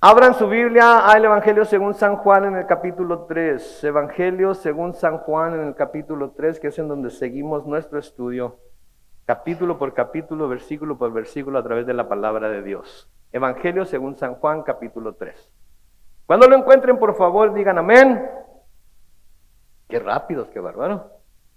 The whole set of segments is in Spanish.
Abran su Biblia al Evangelio según San Juan en el capítulo 3. Evangelio según San Juan en el capítulo 3, que es en donde seguimos nuestro estudio, capítulo por capítulo, versículo por versículo, a través de la palabra de Dios. Evangelio según San Juan, capítulo 3. Cuando lo encuentren, por favor, digan amén. Qué rápidos, qué bárbaro.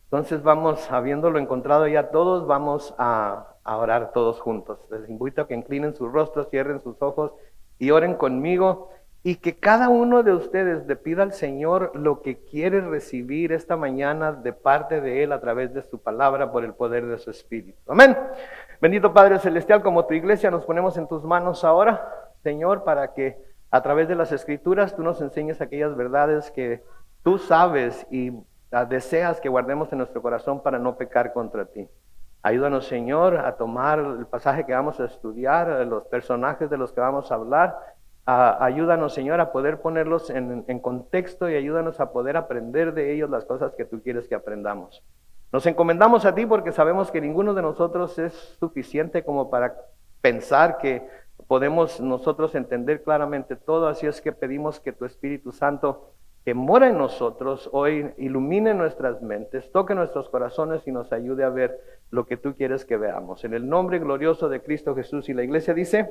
Entonces vamos, habiéndolo encontrado ya todos, vamos a orar todos juntos. Les invito a que inclinen sus rostros, cierren sus ojos y oren conmigo, y que cada uno de ustedes le pida al Señor lo que quiere recibir esta mañana de parte de Él a través de su palabra por el poder de su Espíritu. Amén. Bendito Padre Celestial, como tu iglesia nos ponemos en tus manos ahora, Señor, para que a través de las Escrituras tú nos enseñes aquellas verdades que tú sabes y deseas que guardemos en nuestro corazón para no pecar contra ti. Ayúdanos, Señor, a tomar el pasaje que vamos a estudiar, los personajes de los que vamos a hablar. Ayúdanos, Señor, a poder ponerlos en contexto y ayúdanos a poder aprender de ellos las cosas que tú quieres que aprendamos. Nos encomendamos a ti porque sabemos que ninguno de nosotros es suficiente como para pensar que podemos nosotros entender claramente todo. Así es que pedimos que tu Espíritu Santo, que mora en nosotros, hoy ilumine nuestras mentes, toque nuestros corazones y nos ayude a ver lo que tú quieres que veamos. En el nombre glorioso de Cristo Jesús, y la iglesia dice,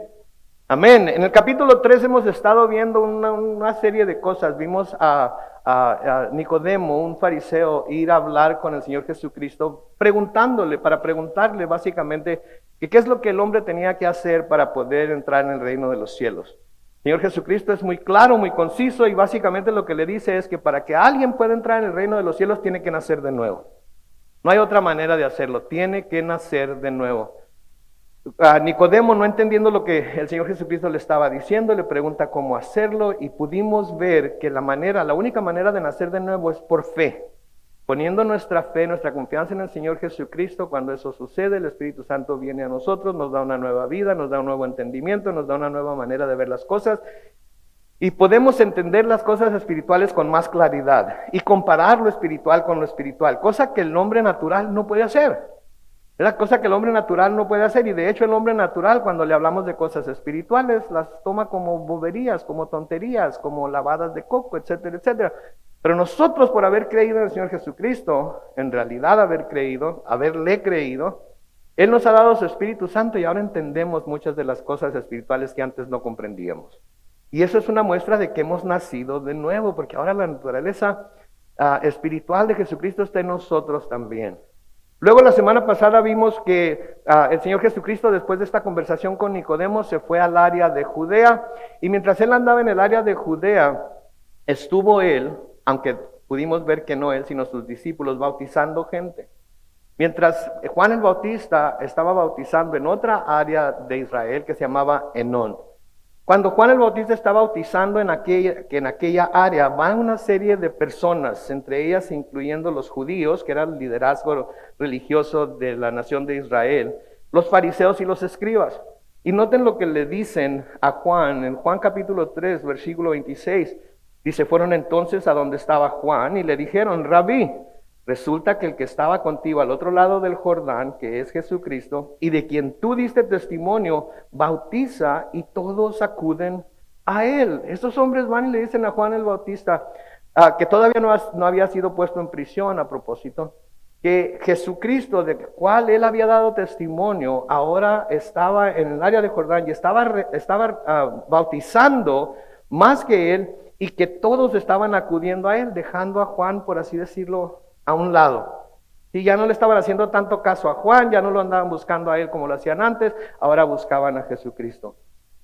amén. En el capítulo 3 hemos estado viendo una serie de cosas. Vimos a Nicodemo, un fariseo, ir a hablar con el Señor Jesucristo, para preguntarle básicamente que qué es lo que el hombre tenía que hacer para poder entrar en el reino de los cielos. El Señor Jesucristo es muy claro, muy conciso, y básicamente lo que le dice es que para que alguien pueda entrar en el reino de los cielos tiene que nacer de nuevo. No hay otra manera de hacerlo, tiene que nacer de nuevo. Nicodemo, no entendiendo lo que el Señor Jesucristo le estaba diciendo, le pregunta cómo hacerlo, y pudimos ver que la única manera de nacer de nuevo es por fe. Poniendo nuestra fe, nuestra confianza en el Señor Jesucristo. Cuando eso sucede, el Espíritu Santo viene a nosotros, nos da una nueva vida, nos da un nuevo entendimiento, nos da una nueva manera de ver las cosas, y podemos entender las cosas espirituales con más claridad y comparar lo espiritual con lo espiritual, cosa que el hombre natural no puede hacer. Es la cosa que el hombre natural no puede hacer, y de hecho el hombre natural, cuando le hablamos de cosas espirituales, las toma como boberías, como tonterías, como lavadas de coco, etcétera, etcétera. Pero nosotros, por haber creído en el Señor Jesucristo, en realidad haberle creído, Él nos ha dado su Espíritu Santo, y ahora entendemos muchas de las cosas espirituales que antes no comprendíamos. Y eso es una muestra de que hemos nacido de nuevo, porque ahora la naturaleza espiritual de Jesucristo está en nosotros también. Luego, la semana pasada vimos que el Señor Jesucristo, después de esta conversación con Nicodemo, se fue al área de Judea, y mientras Él andaba en el área de Judea, estuvo Él, aunque pudimos ver que no Él, sino sus discípulos, bautizando gente. Mientras Juan el Bautista estaba bautizando en otra área de Israel que se llamaba Enón. Cuando Juan el Bautista está bautizando en aquella área, van una serie de personas, entre ellas incluyendo los judíos, que era el liderazgo religioso de la nación de Israel, los fariseos y los escribas. Y noten lo que le dicen a Juan, en Juan capítulo 3, versículo 26, dice, fueron entonces a donde estaba Juan y le dijeron, Rabí, resulta que el que estaba contigo al otro lado del Jordán, que es Jesucristo, y de quien tú diste testimonio, bautiza, y todos acuden a él. Estos hombres van y le dicen a Juan el Bautista, que todavía no había sido puesto en prisión a propósito, que Jesucristo, del cual él había dado testimonio, ahora estaba en el área de Jordán y estaba bautizando más que él, y que todos estaban acudiendo a él, dejando a Juan, por así decirlo, a un lado. Y ya no le estaban haciendo tanto caso a Juan, ya no lo andaban buscando a él como lo hacían antes, ahora buscaban a Jesucristo.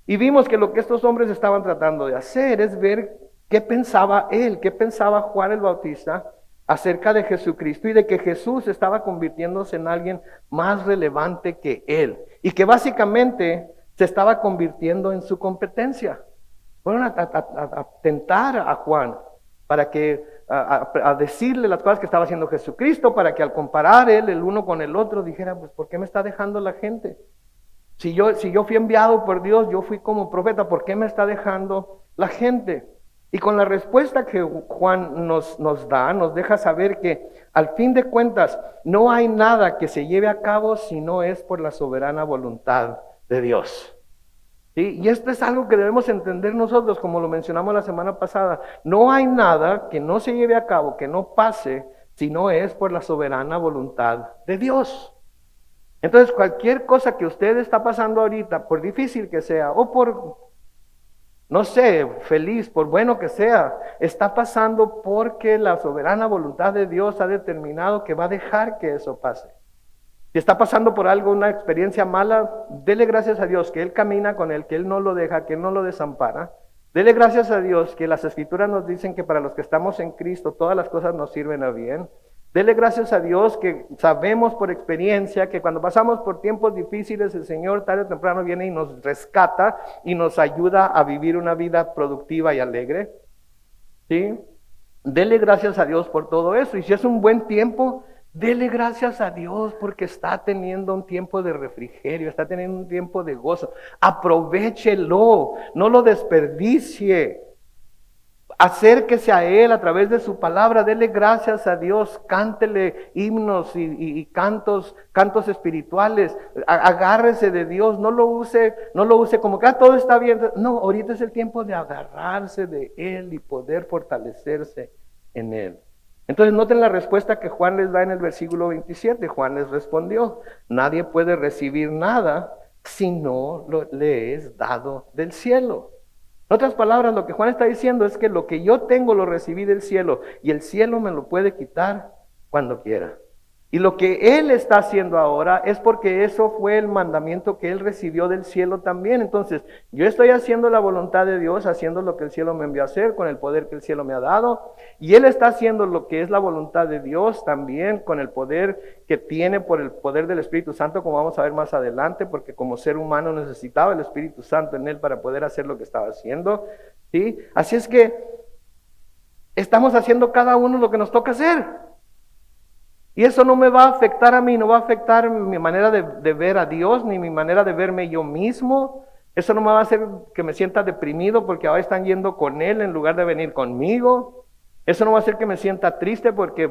Y vimos que lo que estos hombres estaban tratando de hacer es ver qué pensaba él, qué pensaba Juan el Bautista acerca de Jesucristo, y de que Jesús estaba convirtiéndose en alguien más relevante que él, y que básicamente se estaba convirtiendo en su competencia. Fueron a tentar a Juan para que a decirle las cosas que estaba haciendo Jesucristo, para que al comparar él el uno con el otro dijera, pues ¿por qué me está dejando la gente? Si yo fui enviado por Dios, yo fui como profeta, ¿por qué me está dejando la gente? Y con la respuesta que Juan nos da, nos deja saber que al fin de cuentas no hay nada que se lleve a cabo si no es por la soberana voluntad de Dios. ¿Sí? Y esto es algo que debemos entender nosotros, como lo mencionamos la semana pasada. No hay nada que no se lleve a cabo, que no pase, si no es por la soberana voluntad de Dios. Entonces, cualquier cosa que usted está pasando ahorita, por difícil que sea, o por, no sé, feliz, por bueno que sea, está pasando porque la soberana voluntad de Dios ha determinado que va a dejar que eso pase. Si está pasando por algo, una experiencia mala, dele gracias a Dios que Él camina con Él, que Él no lo deja, que Él no lo desampara. Dele gracias a Dios que las Escrituras nos dicen que para los que estamos en Cristo todas las cosas nos sirven a bien. Dele gracias a Dios que sabemos por experiencia que cuando pasamos por tiempos difíciles el Señor tarde o temprano viene y nos rescata y nos ayuda a vivir una vida productiva y alegre. ¿Sí? Dele gracias a Dios por todo eso. Y si es un buen tiempo, dele gracias a Dios porque está teniendo un tiempo de refrigerio, está teniendo un tiempo de gozo. Aprovéchelo, no lo desperdicie. Acérquese a Él a través de su palabra, dele gracias a Dios, cántele himnos y cantos espirituales, agárrese de Dios, no lo use como que todo está bien. No, ahorita es el tiempo de agarrarse de Él y poder fortalecerse en Él. Entonces noten la respuesta que Juan les da en el versículo 27. Juan les respondió: nadie puede recibir nada si no le es dado del cielo. En otras palabras, lo que Juan está diciendo es que lo que yo tengo lo recibí del cielo y el cielo me lo puede quitar cuando quiera. Y lo que Él está haciendo ahora es porque eso fue el mandamiento que Él recibió del cielo también. Entonces, yo estoy haciendo la voluntad de Dios, haciendo lo que el cielo me envió a hacer con el poder que el cielo me ha dado. Y Él está haciendo lo que es la voluntad de Dios también con el poder que tiene por el poder del Espíritu Santo, como vamos a ver más adelante, porque como ser humano necesitaba el Espíritu Santo en Él para poder hacer lo que estaba haciendo. ¿Sí? Así es que estamos haciendo cada uno lo que nos toca hacer. Y eso no me va a afectar a mí, no va a afectar mi manera de ver a Dios, ni mi manera de verme yo mismo. Eso no me va a hacer que me sienta deprimido porque ahora están yendo con Él en lugar de venir conmigo. Eso no va a hacer que me sienta triste porque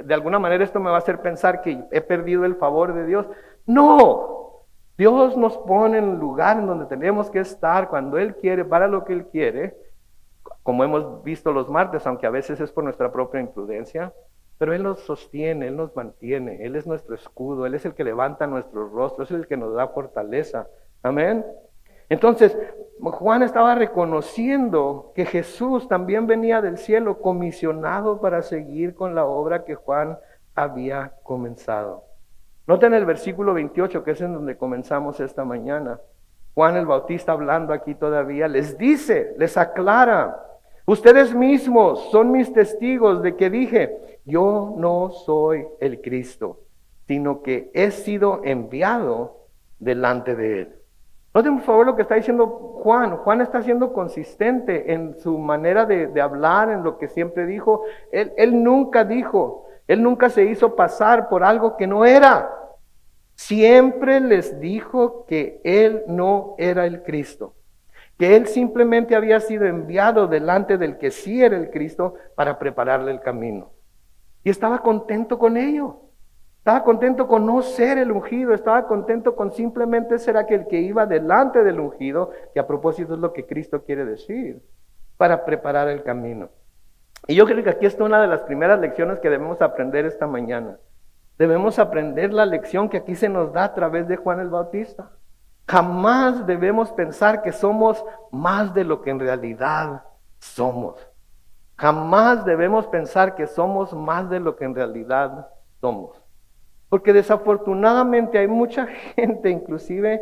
de alguna manera esto me va a hacer pensar que he perdido el favor de Dios. No, Dios nos pone en el lugar en donde tenemos que estar cuando Él quiere, para lo que Él quiere, como hemos visto los martes, aunque a veces es por nuestra propia imprudencia. Pero Él nos sostiene, Él nos mantiene, Él es nuestro escudo, Él es el que levanta nuestros rostros, es el que nos da fortaleza. Amén. Entonces, Juan estaba reconociendo que Jesús también venía del cielo, comisionado para seguir con la obra que Juan había comenzado. Noten el versículo 28, que es en donde comenzamos esta mañana. Juan el Bautista, hablando aquí todavía, les dice, les aclara: ustedes mismos son mis testigos de que dije, yo no soy el Cristo, sino que he sido enviado delante de Él. Noten por favor lo que está diciendo Juan. Juan está siendo consistente en su manera de hablar, en lo que siempre dijo. Él nunca dijo, Él nunca se hizo pasar por algo que no era. Siempre les dijo que Él no era el Cristo, que Él simplemente había sido enviado delante del que sí era el Cristo para prepararle el camino. Y estaba contento con ello. Estaba contento con no ser el ungido. Estaba contento con simplemente ser aquel que iba delante del ungido, que a propósito es lo que Cristo quiere decir, para preparar el camino. Y yo creo que aquí está una de las primeras lecciones que debemos aprender esta mañana. Debemos aprender la lección que aquí se nos da a través de Juan el Bautista. Jamás debemos pensar que somos más de lo que en realidad somos. Jamás debemos pensar que somos más de lo que en realidad somos. Porque desafortunadamente hay mucha gente, inclusive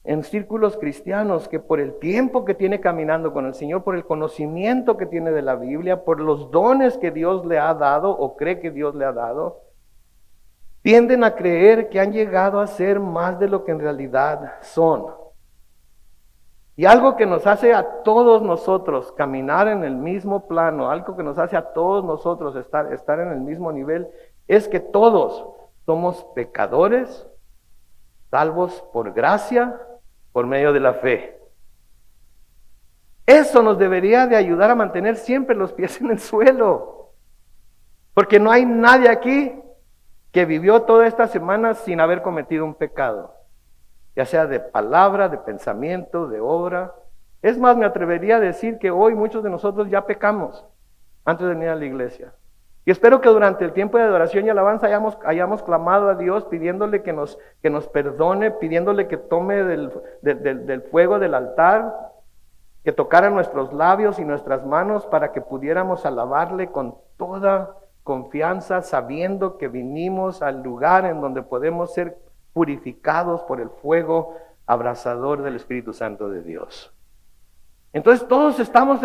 en círculos cristianos, que por el tiempo que tiene caminando con el Señor, por el conocimiento que tiene de la Biblia, por los dones que Dios le ha dado o cree que Dios le ha dado, tienden a creer que han llegado a ser más de lo que en realidad son. Y algo que nos hace a todos nosotros caminar en el mismo plano, algo que nos hace a todos nosotros estar en el mismo nivel, es que todos somos pecadores, salvos por gracia, por medio de la fe. Eso nos debería de ayudar a mantener siempre los pies en el suelo. Porque no hay nadie aquí que vivió toda esta semana sin haber cometido un pecado. ya sea de palabra, de pensamiento, de obra. Es más, me atrevería a decir que hoy muchos de nosotros ya pecamos antes de venir a la iglesia. Y espero que durante el tiempo de adoración y alabanza hayamos clamado a Dios pidiéndole que nos perdone, pidiéndole que tome del fuego del altar, que tocara nuestros labios y nuestras manos para que pudiéramos alabarle con toda confianza, sabiendo que vinimos al lugar en donde podemos ser purificados por el fuego abrasador del Espíritu Santo de Dios. Entonces todos estamos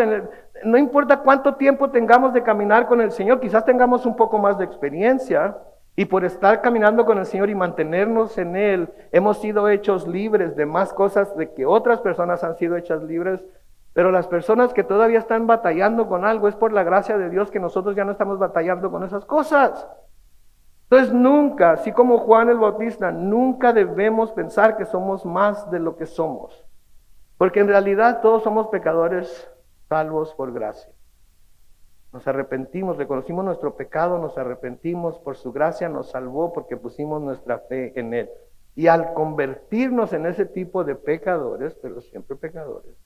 no importa cuánto tiempo tengamos de caminar con el Señor, quizás tengamos un poco más de experiencia, y por estar caminando con el Señor y mantenernos en Él, hemos sido hechos libres de más cosas de que otras personas han sido hechas libres, pero las personas que todavía están batallando con algo, es por la gracia de Dios que nosotros ya no estamos batallando con esas cosas. Entonces nunca, así como Juan el Bautista, nunca debemos pensar que somos más de lo que somos. Porque en realidad todos somos pecadores salvos por gracia. Nos arrepentimos, reconocimos nuestro pecado, nos arrepentimos, por su gracia nos salvó porque pusimos nuestra fe en Él. Y al convertirnos en ese tipo de pecadores, pero siempre pecadores,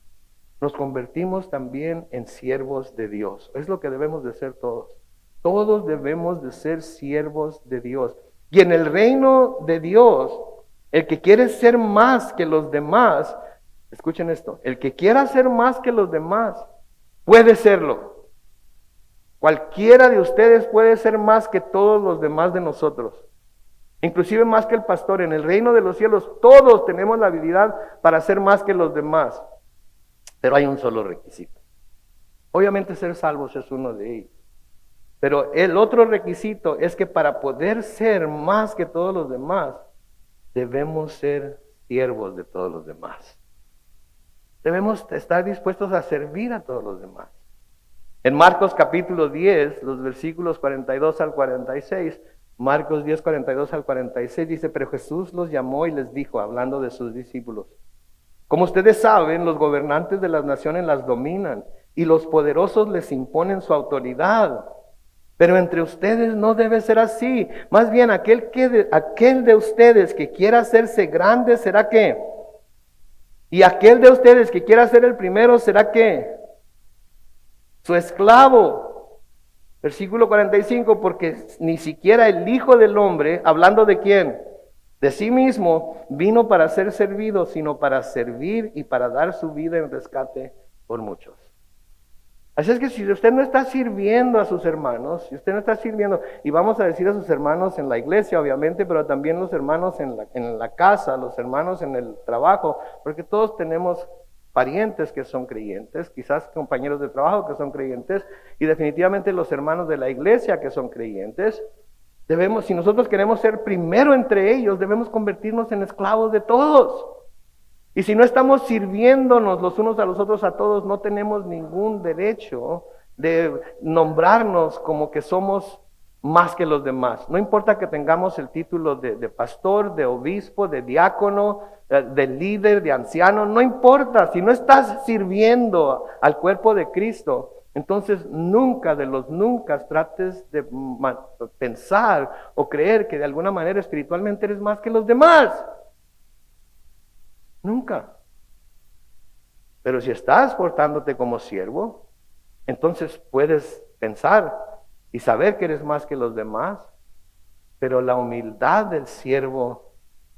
nos convertimos también en siervos de Dios. Es lo que debemos de ser todos. Todos debemos de ser siervos de Dios. Y en el reino de Dios, el que quiere ser más que los demás, escuchen esto, el que quiera ser más que los demás, puede serlo. Cualquiera de ustedes puede ser más que todos los demás de nosotros. Inclusive más que el pastor. En el reino de los cielos todos tenemos la habilidad para ser más que los demás. Pero hay un solo requisito. Obviamente ser salvos es uno de ellos. Pero el otro requisito es que para poder ser más que todos los demás, debemos ser siervos de todos los demás. Debemos estar dispuestos a servir a todos los demás. En Marcos capítulo 10, los versículos 42 al 46, Marcos 10, 42 al 46 dice, pero Jesús los llamó y les dijo, hablando de sus discípulos, como ustedes saben, los gobernantes de las naciones las dominan y los poderosos les imponen su autoridad. Pero entre ustedes no debe ser así. Más bien aquel de ustedes que quiera hacerse grande será ¿qué? Y aquel de ustedes que quiera ser el primero será ¿qué? Su esclavo. Versículo 45, porque ni siquiera el Hijo del Hombre, hablando de quién, de sí mismo, vino para ser servido, sino para servir y para dar su vida en rescate por muchos. Así es que si usted no está sirviendo a sus hermanos, si usted no está sirviendo, y vamos a decir a sus hermanos en la iglesia, obviamente, pero también los hermanos en la casa, los hermanos en el trabajo, porque todos tenemos parientes que son creyentes, quizás compañeros de trabajo que son creyentes, y definitivamente los hermanos de la iglesia que son creyentes. Si nosotros queremos ser primero entre ellos, debemos convertirnos en esclavos de todos. Y si no estamos sirviéndonos los unos a los otros a todos, no tenemos ningún derecho de nombrarnos como que somos más que los demás. No importa que tengamos el título de pastor, de obispo, de diácono, de líder, de anciano, no importa. Si no estás sirviendo al cuerpo de Cristo, entonces nunca de los nunca trates de pensar o creer que de alguna manera espiritualmente eres más que los demás. Nunca. Pero si estás portándote como siervo, entonces puedes pensar y saber que eres más que los demás. Pero la humildad del siervo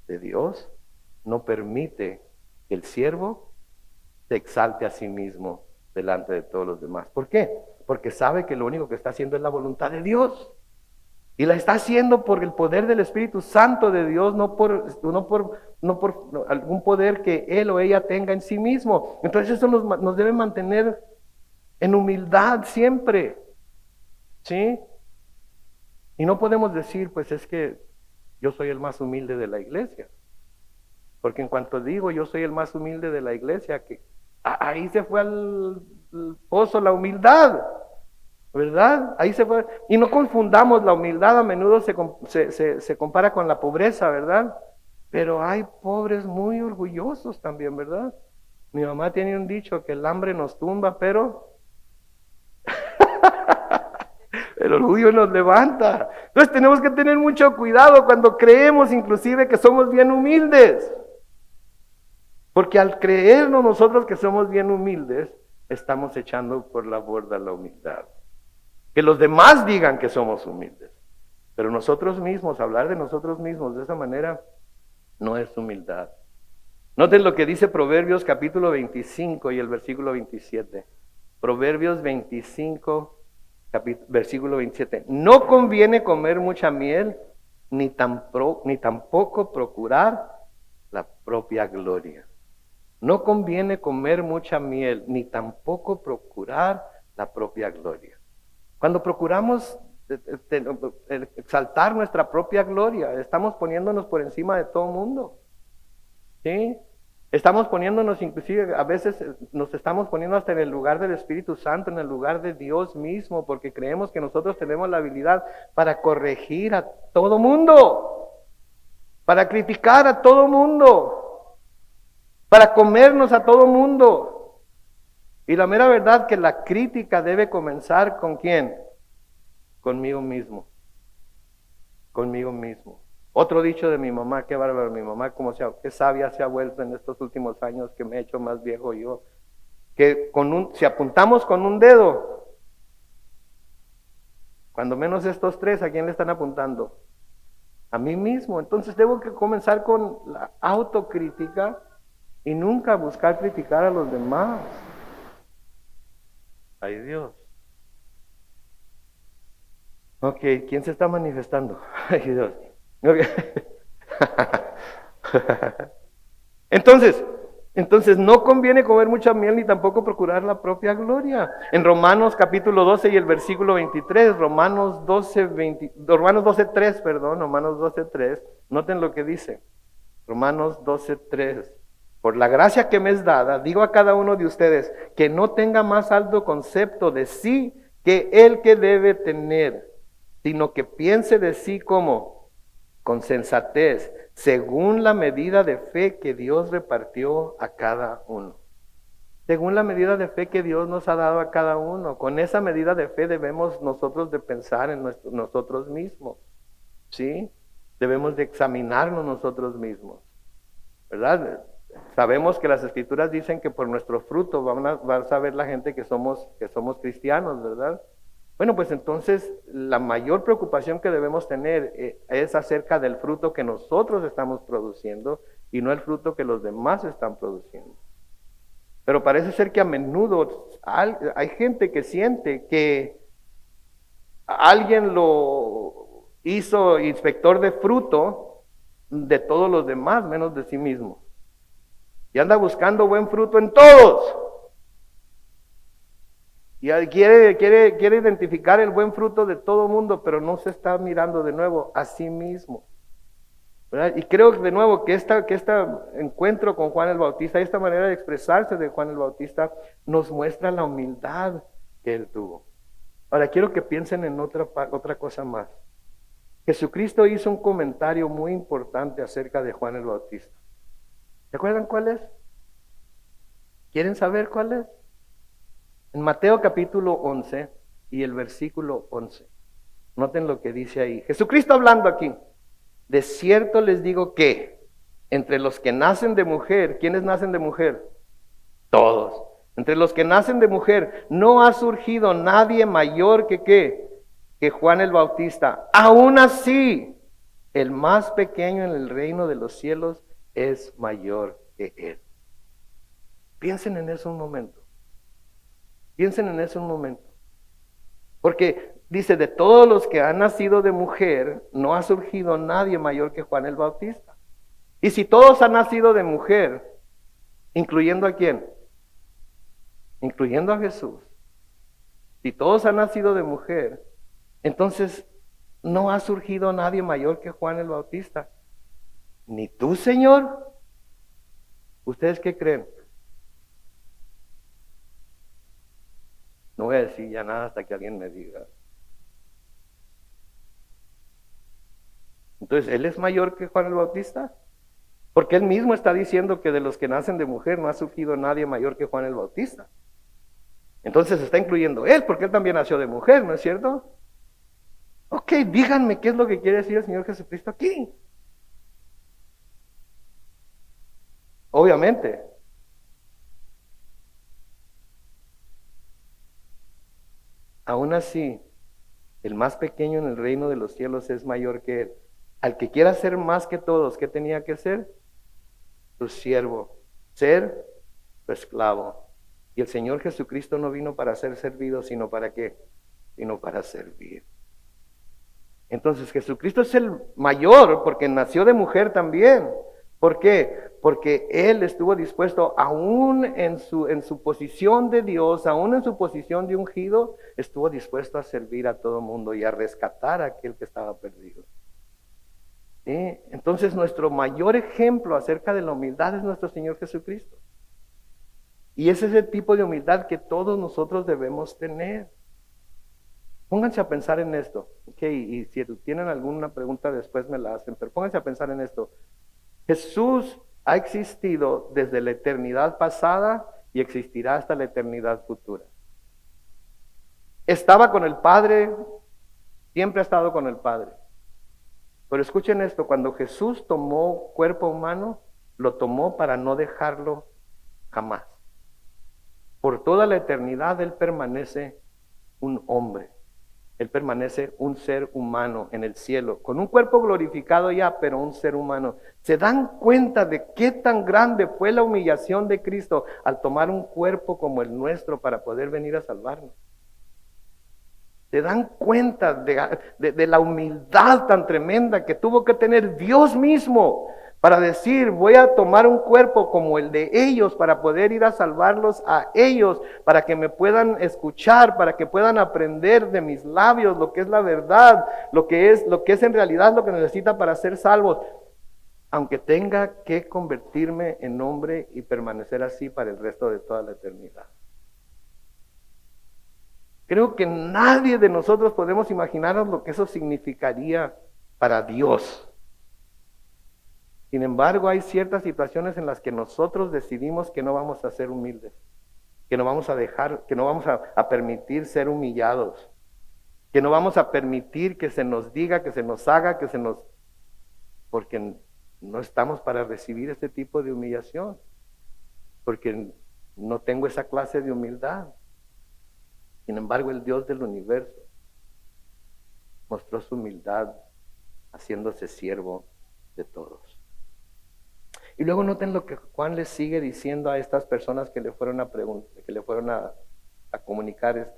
de Dios no permite que el siervo se exalte a sí mismo delante de todos los demás. ¿Por qué? Porque sabe que lo único que está haciendo es la voluntad de Dios. Y la está haciendo por el poder del Espíritu Santo de Dios, no por algún poder que él o ella tenga en sí mismo. Entonces eso nos debe mantener en humildad siempre. ¿Sí? Y no podemos decir, pues es que yo soy el más humilde de la iglesia. Porque en cuanto digo yo soy el más humilde de la iglesia, que ahí se fue al pozo la humildad. ¿Verdad? Ahí se fue. Y no confundamos, la humildad a menudo se compara con la pobreza, ¿verdad? Pero hay pobres muy orgullosos también, ¿verdad? Mi mamá tiene un dicho que el hambre nos tumba, pero el orgullo nos levanta. Entonces tenemos que tener mucho cuidado cuando creemos inclusive que somos bien humildes. Porque al creernos nosotros que somos bien humildes, estamos echando por la borda la humildad. Que los demás digan que somos humildes. Pero nosotros mismos, hablar de nosotros mismos de esa manera, no es humildad. Noten lo que dice Proverbios capítulo 25 y el versículo 27. Proverbios 25, versículo 27. No conviene comer mucha miel, ni tampoco procurar la propia gloria. No conviene comer mucha miel, ni tampoco procurar la propia gloria. Cuando procuramos exaltar nuestra propia gloria, estamos poniéndonos por encima de todo mundo. ¿Sí? Estamos poniéndonos, inclusive a veces nos estamos poniendo hasta en el lugar del Espíritu Santo, en el lugar de Dios mismo, porque creemos que nosotros tenemos la habilidad para corregir a todo mundo, para criticar a todo mundo, para comernos a todo mundo. Y la mera verdad que la crítica debe comenzar ¿con quién? Conmigo mismo. Conmigo mismo. Otro dicho de mi mamá, qué bárbaro, mi mamá qué sabia se ha vuelto en estos últimos años que me he hecho más viejo yo, que si apuntamos con un dedo, cuando menos estos tres, ¿a quién le están apuntando? A mí mismo. Entonces tengo que comenzar con la autocrítica y nunca buscar criticar a los demás. Ay Dios. Ok, ¿quién se está manifestando? Ay Dios. Okay. Entonces no conviene comer mucha miel ni tampoco procurar la propia gloria. En Romanos capítulo 12 y el versículo 23, Romanos 12:3, noten lo que dice. Romanos 12:3. Por la gracia que me es dada, digo a cada uno de ustedes que no tenga más alto concepto de sí que el que debe tener, sino que piense de sí como con sensatez, según la medida de fe que Dios repartió a cada uno. Según la medida de fe que Dios nos ha dado a cada uno. Con esa medida de fe debemos nosotros de pensar en nosotros mismos. ¿Sí? Debemos de examinarnos nosotros mismos. ¿Verdad? Sabemos que las Escrituras dicen que por nuestro fruto van a saber la gente que somos cristianos, ¿verdad? Bueno, pues entonces la mayor preocupación que debemos tener es acerca del fruto que nosotros estamos produciendo y no el fruto que los demás están produciendo. Pero parece ser que a menudo hay gente que siente que alguien lo hizo inspector de fruto de todos los demás, menos de sí mismo. Y anda buscando buen fruto en todos. Y quiere identificar el buen fruto de todo mundo, pero no se está mirando de nuevo a sí mismo. ¿Verdad? Y creo de nuevo que este encuentro con Juan el Bautista, esta manera de expresarse de Juan el Bautista, nos muestra la humildad que él tuvo. Ahora quiero que piensen en otra cosa más. Jesucristo hizo un comentario muy importante acerca de Juan el Bautista. ¿Se acuerdan cuál es? ¿Quieren saber cuál es? En Mateo capítulo 11 y el versículo 11. Noten lo que dice ahí. Jesucristo hablando aquí. De cierto les digo que entre los que nacen de mujer, ¿quiénes nacen de mujer? Todos. Entre los que nacen de mujer no ha surgido nadie mayor que ¿qué? Que Juan el Bautista. Aún así, el más pequeño en el reino de los cielos es mayor que él. Piensen en eso un momento. Piensen en eso un momento. Porque dice, de todos los que han nacido de mujer, no ha surgido nadie mayor que Juan el Bautista. Y si todos han nacido de mujer, ¿incluyendo a quién? Incluyendo a Jesús. Si todos han nacido de mujer, entonces no ha surgido nadie mayor que Juan el Bautista. ¿Ni tú, Señor? ¿Ustedes qué creen? No voy a decir ya nada hasta que alguien me diga. Entonces, ¿él es mayor que Juan el Bautista? Porque él mismo está diciendo que de los que nacen de mujer no ha surgido nadie mayor que Juan el Bautista. Entonces está incluyendo él, porque él también nació de mujer, ¿no es cierto? Ok, díganme qué es lo que quiere decir el Señor Jesucristo aquí. Obviamente. Aún así, el más pequeño en el reino de los cielos es mayor que él. Al que quiera ser más que todos, ¿qué tenía que ser? Tu siervo, ser tu esclavo. Y el Señor Jesucristo no vino para ser servido, sino para qué? Sino para servir. Entonces Jesucristo es el mayor porque nació de mujer también. ¿Por qué? Porque Él estuvo dispuesto, aún en su posición de Dios, aún en su posición de ungido, estuvo dispuesto a servir a todo mundo y a rescatar a aquel que estaba perdido. ¿Sí? Entonces nuestro mayor ejemplo acerca de la humildad es nuestro Señor Jesucristo. Y ese es el tipo de humildad que todos nosotros debemos tener. Pónganse a pensar en esto, y si tienen alguna pregunta después me la hacen, pero pónganse a pensar en esto. Jesús ha existido desde la eternidad pasada y existirá hasta la eternidad futura. Estaba con el Padre, siempre ha estado con el Padre. Pero escuchen esto, cuando Jesús tomó cuerpo humano, lo tomó para no dejarlo jamás. Por toda la eternidad Él permanece un hombre. Él permanece un ser humano en el cielo, con un cuerpo glorificado ya, pero un ser humano. ¿Se dan cuenta de qué tan grande fue la humillación de Cristo al tomar un cuerpo como el nuestro para poder venir a salvarnos? ¿Se dan cuenta de la humildad tan tremenda que tuvo que tener Dios mismo para decir, voy a tomar un cuerpo como el de ellos para poder ir a salvarlos a ellos, para que me puedan escuchar, para que puedan aprender de mis labios lo que es la verdad, lo que es en realidad lo que necesita para ser salvos, aunque tenga que convertirme en hombre y permanecer así para el resto de toda la eternidad? Creo que nadie de nosotros podemos imaginarnos lo que eso significaría para Dios. Sin embargo, hay ciertas situaciones en las que nosotros decidimos que no vamos a ser humildes, que no vamos a dejar, que no vamos a permitir ser humillados, que no vamos a permitir que se nos diga, que se nos haga, porque no estamos para recibir este tipo de humillación, porque no tengo esa clase de humildad. Sin embargo, el Dios del universo mostró su humildad haciéndose siervo de todos. Y luego noten lo que Juan les sigue diciendo a estas personas que le fueron a comunicar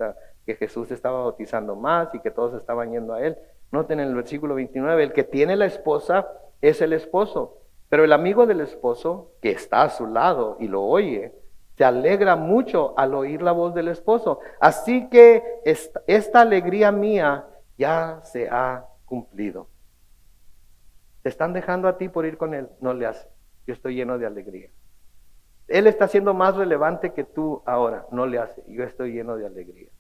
que Jesús estaba bautizando más y que todos estaban yendo a él. Noten en el versículo 29, el que tiene la esposa es el esposo, pero el amigo del esposo que está a su lado y lo oye, se alegra mucho al oír la voz del esposo. Así que esta alegría mía ya se ha cumplido. Te están dejando a ti por ir con él, no le hace. Yo estoy lleno de alegría. Él está siendo más relevante que tú ahora, no le hace. Yo estoy lleno de alegría.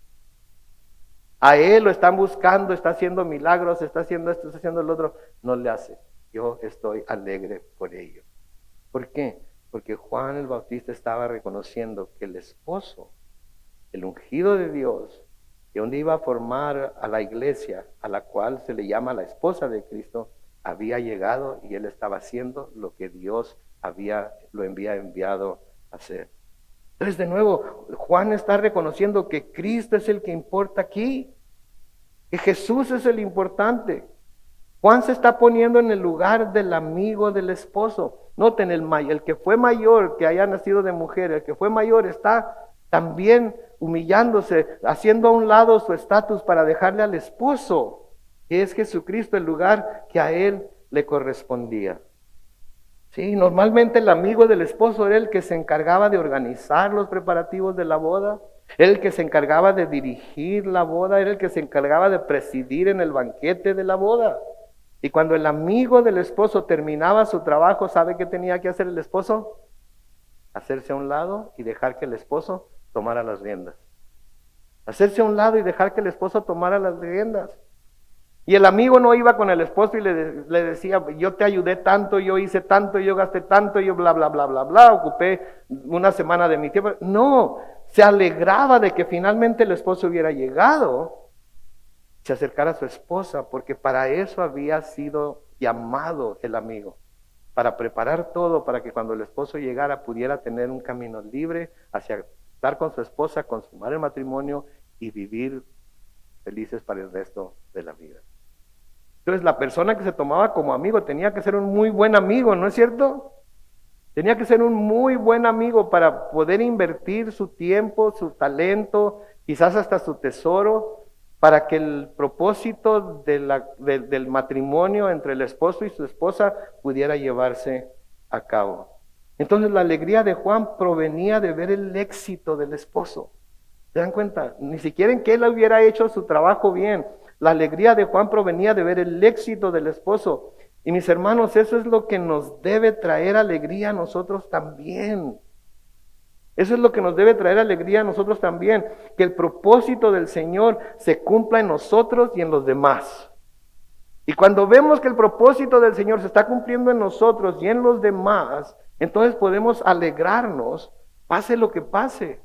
A él lo están buscando, está haciendo milagros, está haciendo esto, está haciendo el otro, no le hace. Yo estoy alegre por ello. ¿Por qué? Porque Juan el Bautista estaba reconociendo que el esposo, el ungido de Dios, que donde iba a formar a la iglesia, a la cual se le llama la esposa de Cristo, había llegado y él estaba haciendo lo que Dios lo había enviado a hacer. Entonces, de nuevo, Juan está reconociendo que Cristo es el que importa aquí, que Jesús es el importante. Juan se está poniendo en el lugar del amigo del esposo. Noten, el que fue mayor, que haya nacido de mujer, el que fue mayor está también humillándose, haciendo a un lado su estatus para dejarle al esposo, que es Jesucristo, el lugar que a él le correspondía. Sí, normalmente el amigo del esposo era el que se encargaba de organizar los preparativos de la boda, era el que se encargaba de dirigir la boda, era el que se encargaba de presidir en el banquete de la boda. Y cuando el amigo del esposo terminaba su trabajo, ¿sabe qué tenía que hacer el esposo? Hacerse a un lado y dejar que el esposo tomara las riendas. Hacerse a un lado y dejar que el esposo tomara las riendas. Y el amigo no iba con el esposo y le decía, yo te ayudé tanto, yo hice tanto, yo gasté tanto, yo bla, bla, bla, bla, bla, ocupé una semana de mi tiempo. No, se alegraba de que finalmente el esposo hubiera llegado, se acercara a su esposa, porque para eso había sido llamado el amigo, para preparar todo para que cuando el esposo llegara pudiera tener un camino libre hacia estar con su esposa, consumar el matrimonio y vivir felices para el resto de la vida. Entonces la persona que se tomaba como amigo tenía que ser un muy buen amigo, ¿no es cierto? Tenía que ser un muy buen amigo para poder invertir su tiempo, su talento, quizás hasta su tesoro, para que el propósito del matrimonio entre el esposo y su esposa pudiera llevarse a cabo. Entonces la alegría de Juan provenía de ver el éxito del esposo. ¿Se dan cuenta? Ni siquiera en que él hubiera hecho su trabajo bien. La alegría de Juan provenía de ver el éxito del esposo. Y mis hermanos, eso es lo que nos debe traer alegría a nosotros también. Eso es lo que nos debe traer alegría a nosotros también, que el propósito del Señor se cumpla en nosotros y en los demás. Y cuando vemos que el propósito del Señor se está cumpliendo en nosotros y en los demás, entonces podemos alegrarnos, pase lo que pase,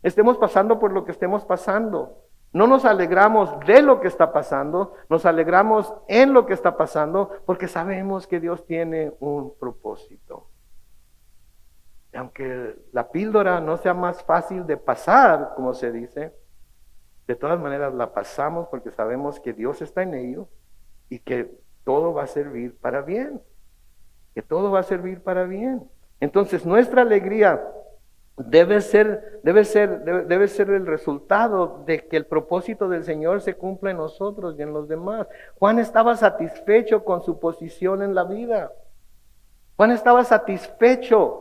estemos pasando por lo que estemos pasando. No nos alegramos de lo que está pasando, nos alegramos en lo que está pasando, porque sabemos que Dios tiene un propósito. Aunque la píldora no sea más fácil de pasar, como se dice, de todas maneras la pasamos porque sabemos que Dios está en ello y que todo va a servir para bien, que todo va a servir para bien. Entonces nuestra alegría debe ser el resultado de que el propósito del Señor se cumpla en nosotros y en los demás. Juan estaba satisfecho con su posición en la vida. Juan estaba satisfecho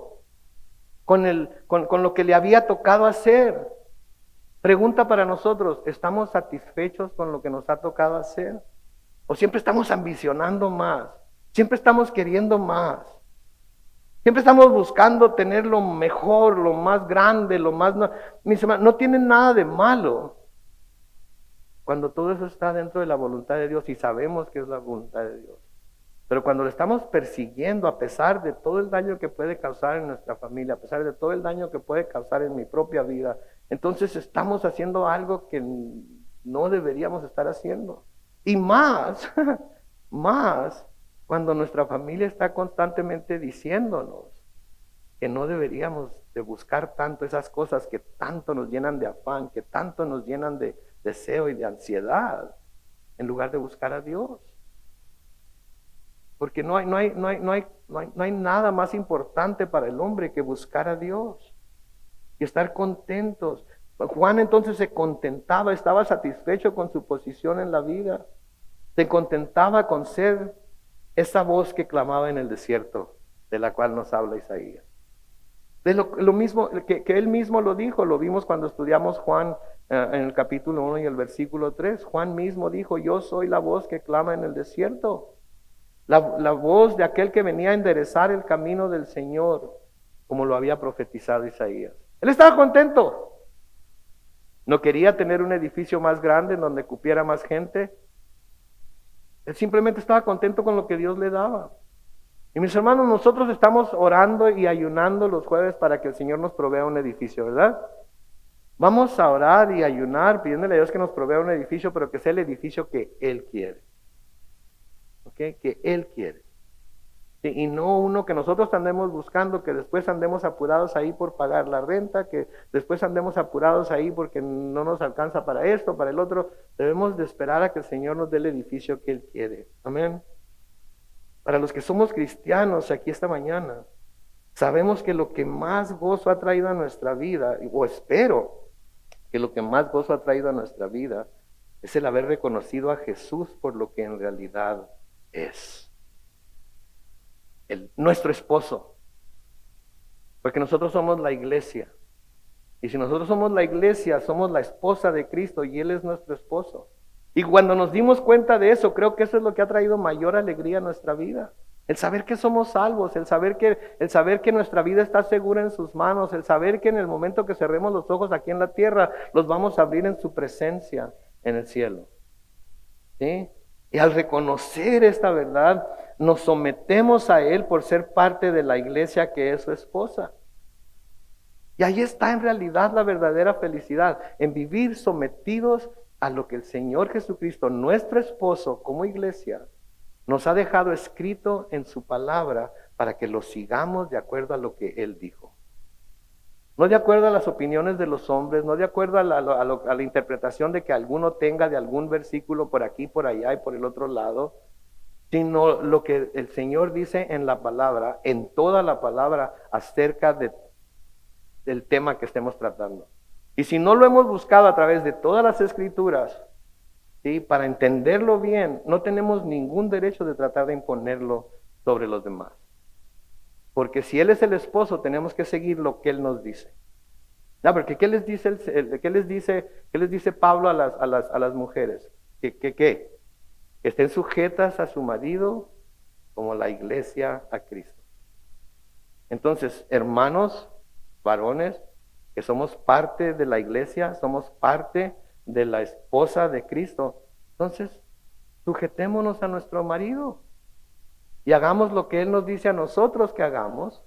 con lo que le había tocado hacer. Pregunta para nosotros, ¿estamos satisfechos con lo que nos ha tocado hacer? ¿O siempre estamos ambicionando más? ¿Siempre estamos queriendo más? ¿Siempre estamos buscando tener lo mejor, lo más grande, lo más... Mis hermanos, no tienen nada de malo cuando todo eso está dentro de la voluntad de Dios y sabemos que es la voluntad de Dios. Pero cuando lo estamos persiguiendo, a pesar de todo el daño que puede causar en nuestra familia, a pesar de todo el daño que puede causar en mi propia vida, entonces estamos haciendo algo que no deberíamos estar haciendo. Y más, más, cuando nuestra familia está constantemente diciéndonos que no deberíamos de buscar tanto esas cosas que tanto nos llenan de afán, que tanto nos llenan de deseo y de ansiedad, en lugar de buscar a Dios. Porque no hay nada más importante para el hombre que buscar a Dios y estar contentos. Juan entonces se contentaba, estaba satisfecho con su posición en la vida. Se contentaba con ser esa voz que clamaba en el desierto, de la cual nos habla Isaías. De lo mismo que él mismo lo dijo, lo vimos cuando estudiamos Juan en el capítulo 1 y el versículo 3. Juan mismo dijo, yo soy la voz que clama en el desierto. La voz de aquel que venía a enderezar el camino del Señor, como lo había profetizado Isaías. Él estaba contento. No quería tener un edificio más grande en donde cupiera más gente. Él simplemente estaba contento con lo que Dios le daba. Y mis hermanos, nosotros estamos orando y ayunando los jueves para que el Señor nos provea un edificio, ¿verdad? Vamos a orar y ayunar pidiéndole a Dios que nos provea un edificio, pero que sea el edificio que Él quiere. ¿Okay? Que Él quiere. Y no uno que nosotros andemos buscando, que después andemos apurados ahí por pagar la renta, que después andemos apurados ahí porque no nos alcanza para esto, para el otro. Debemos de esperar a que el Señor nos dé el edificio que Él quiere. Amén. Para los que somos cristianos aquí esta mañana, sabemos que lo que más gozo ha traído a nuestra vida, o espero que lo que más gozo ha traído a nuestra vida, es el haber reconocido a Jesús por lo que en realidad es. Nuestro esposo. Porque nosotros somos la iglesia. Y si nosotros somos la iglesia, somos la esposa de Cristo y Él es nuestro esposo. Y cuando nos dimos cuenta de eso, creo que eso es lo que ha traído mayor alegría a nuestra vida. El saber que somos salvos, el saber que nuestra vida está segura en sus manos, el saber que en el momento que cerremos los ojos aquí en la tierra, los vamos a abrir en su presencia en el cielo. ¿Sí? Y al reconocer esta verdad, nos sometemos a Él por ser parte de la iglesia que es su esposa. Y ahí está en realidad la verdadera felicidad, en vivir sometidos a lo que el Señor Jesucristo, nuestro esposo como iglesia, nos ha dejado escrito en su palabra para que lo sigamos de acuerdo a lo que Él dijo. No de acuerdo a las opiniones de los hombres, no de acuerdo a la interpretación de que alguno tenga de algún versículo por aquí, por allá y por el otro lado, sino lo que el Señor dice en la palabra, en toda la palabra, acerca del tema que estemos tratando. Y si no lo hemos buscado a través de todas las escrituras, ¿sí?, para entenderlo bien, no tenemos ningún derecho de tratar de imponerlo sobre los demás. Porque si Él es el esposo, tenemos que seguir lo que Él nos dice. Ya, porque ¿qué les dice Pablo a las mujeres? Que estén sujetas a su marido como la iglesia a Cristo. Entonces, hermanos, varones, que somos parte de la iglesia, somos parte de la esposa de Cristo. Entonces, sujetémonos a nuestro marido y hagamos lo que Él nos dice a nosotros que hagamos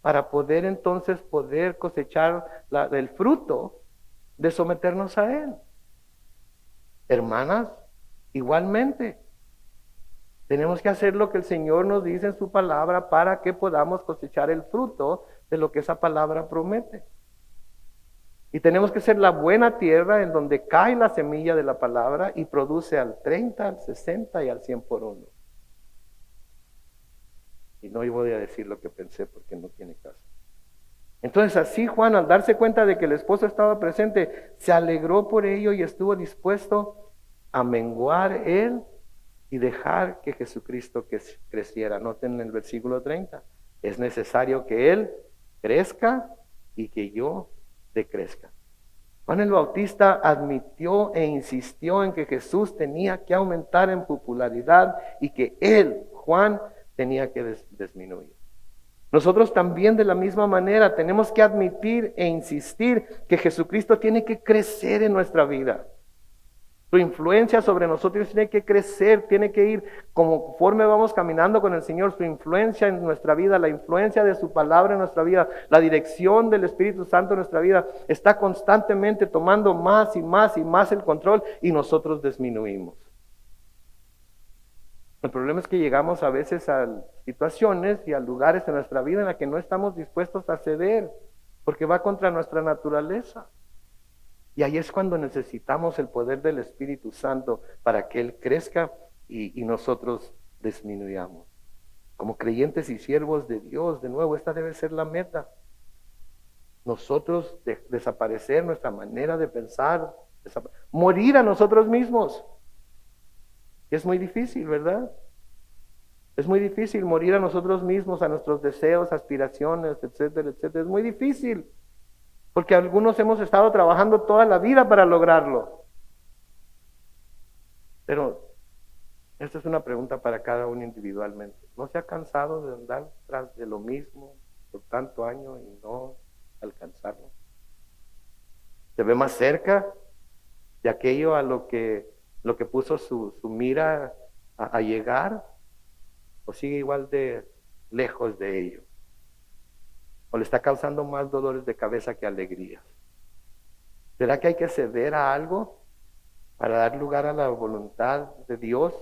para poder entonces cosechar el fruto de someternos a Él. Hermanas, igualmente, tenemos que hacer lo que el Señor nos dice en su palabra para que podamos cosechar el fruto de lo que esa palabra promete. Y tenemos que ser la buena tierra en donde cae la semilla de la palabra y produce al 30, al 60 y al 100 por uno. Y no voy a decir lo que pensé porque no tiene caso. Entonces así Juan, al darse cuenta de que el esposo estaba presente, se alegró por ello y estuvo dispuesto a menguar él y dejar que Jesucristo creciera. Noten en el versículo 30, es necesario que Él crezca y que yo decrezca. Juan el Bautista admitió e insistió en que Jesús tenía que aumentar en popularidad y que él, Juan, tenía que disminuir. Nosotros también de la misma manera tenemos que admitir e insistir que Jesucristo tiene que crecer en nuestra vida. Su influencia sobre nosotros tiene que crecer, tiene que ir conforme vamos caminando con el Señor. Su influencia en nuestra vida, la influencia de su palabra en nuestra vida, la dirección del Espíritu Santo en nuestra vida está constantemente tomando más y más y más el control y nosotros disminuimos. El problema es que llegamos a veces a situaciones y a lugares en nuestra vida en las que no estamos dispuestos a ceder porque va contra nuestra naturaleza. Y ahí es cuando necesitamos el poder del Espíritu Santo para que Él crezca y nosotros disminuyamos. Como creyentes y siervos de Dios, de nuevo, esta debe ser la meta. Nosotros desaparecer nuestra manera de pensar, morir a nosotros mismos. Es muy difícil, ¿verdad? Es muy difícil morir a nosotros mismos, a nuestros deseos, aspiraciones, etcétera, etcétera. Es muy difícil. Porque algunos hemos estado trabajando toda la vida para lograrlo. Pero esta es una pregunta para cada uno individualmente. ¿No se ha cansado de andar tras de lo mismo por tanto año y no alcanzarlo? ¿Se ve más cerca de aquello a lo que puso su mira a llegar? ¿O sigue igual de lejos de ello? ¿O le está causando más dolores de cabeza que alegrías? ¿Será que hay que ceder a algo para dar lugar a la voluntad de Dios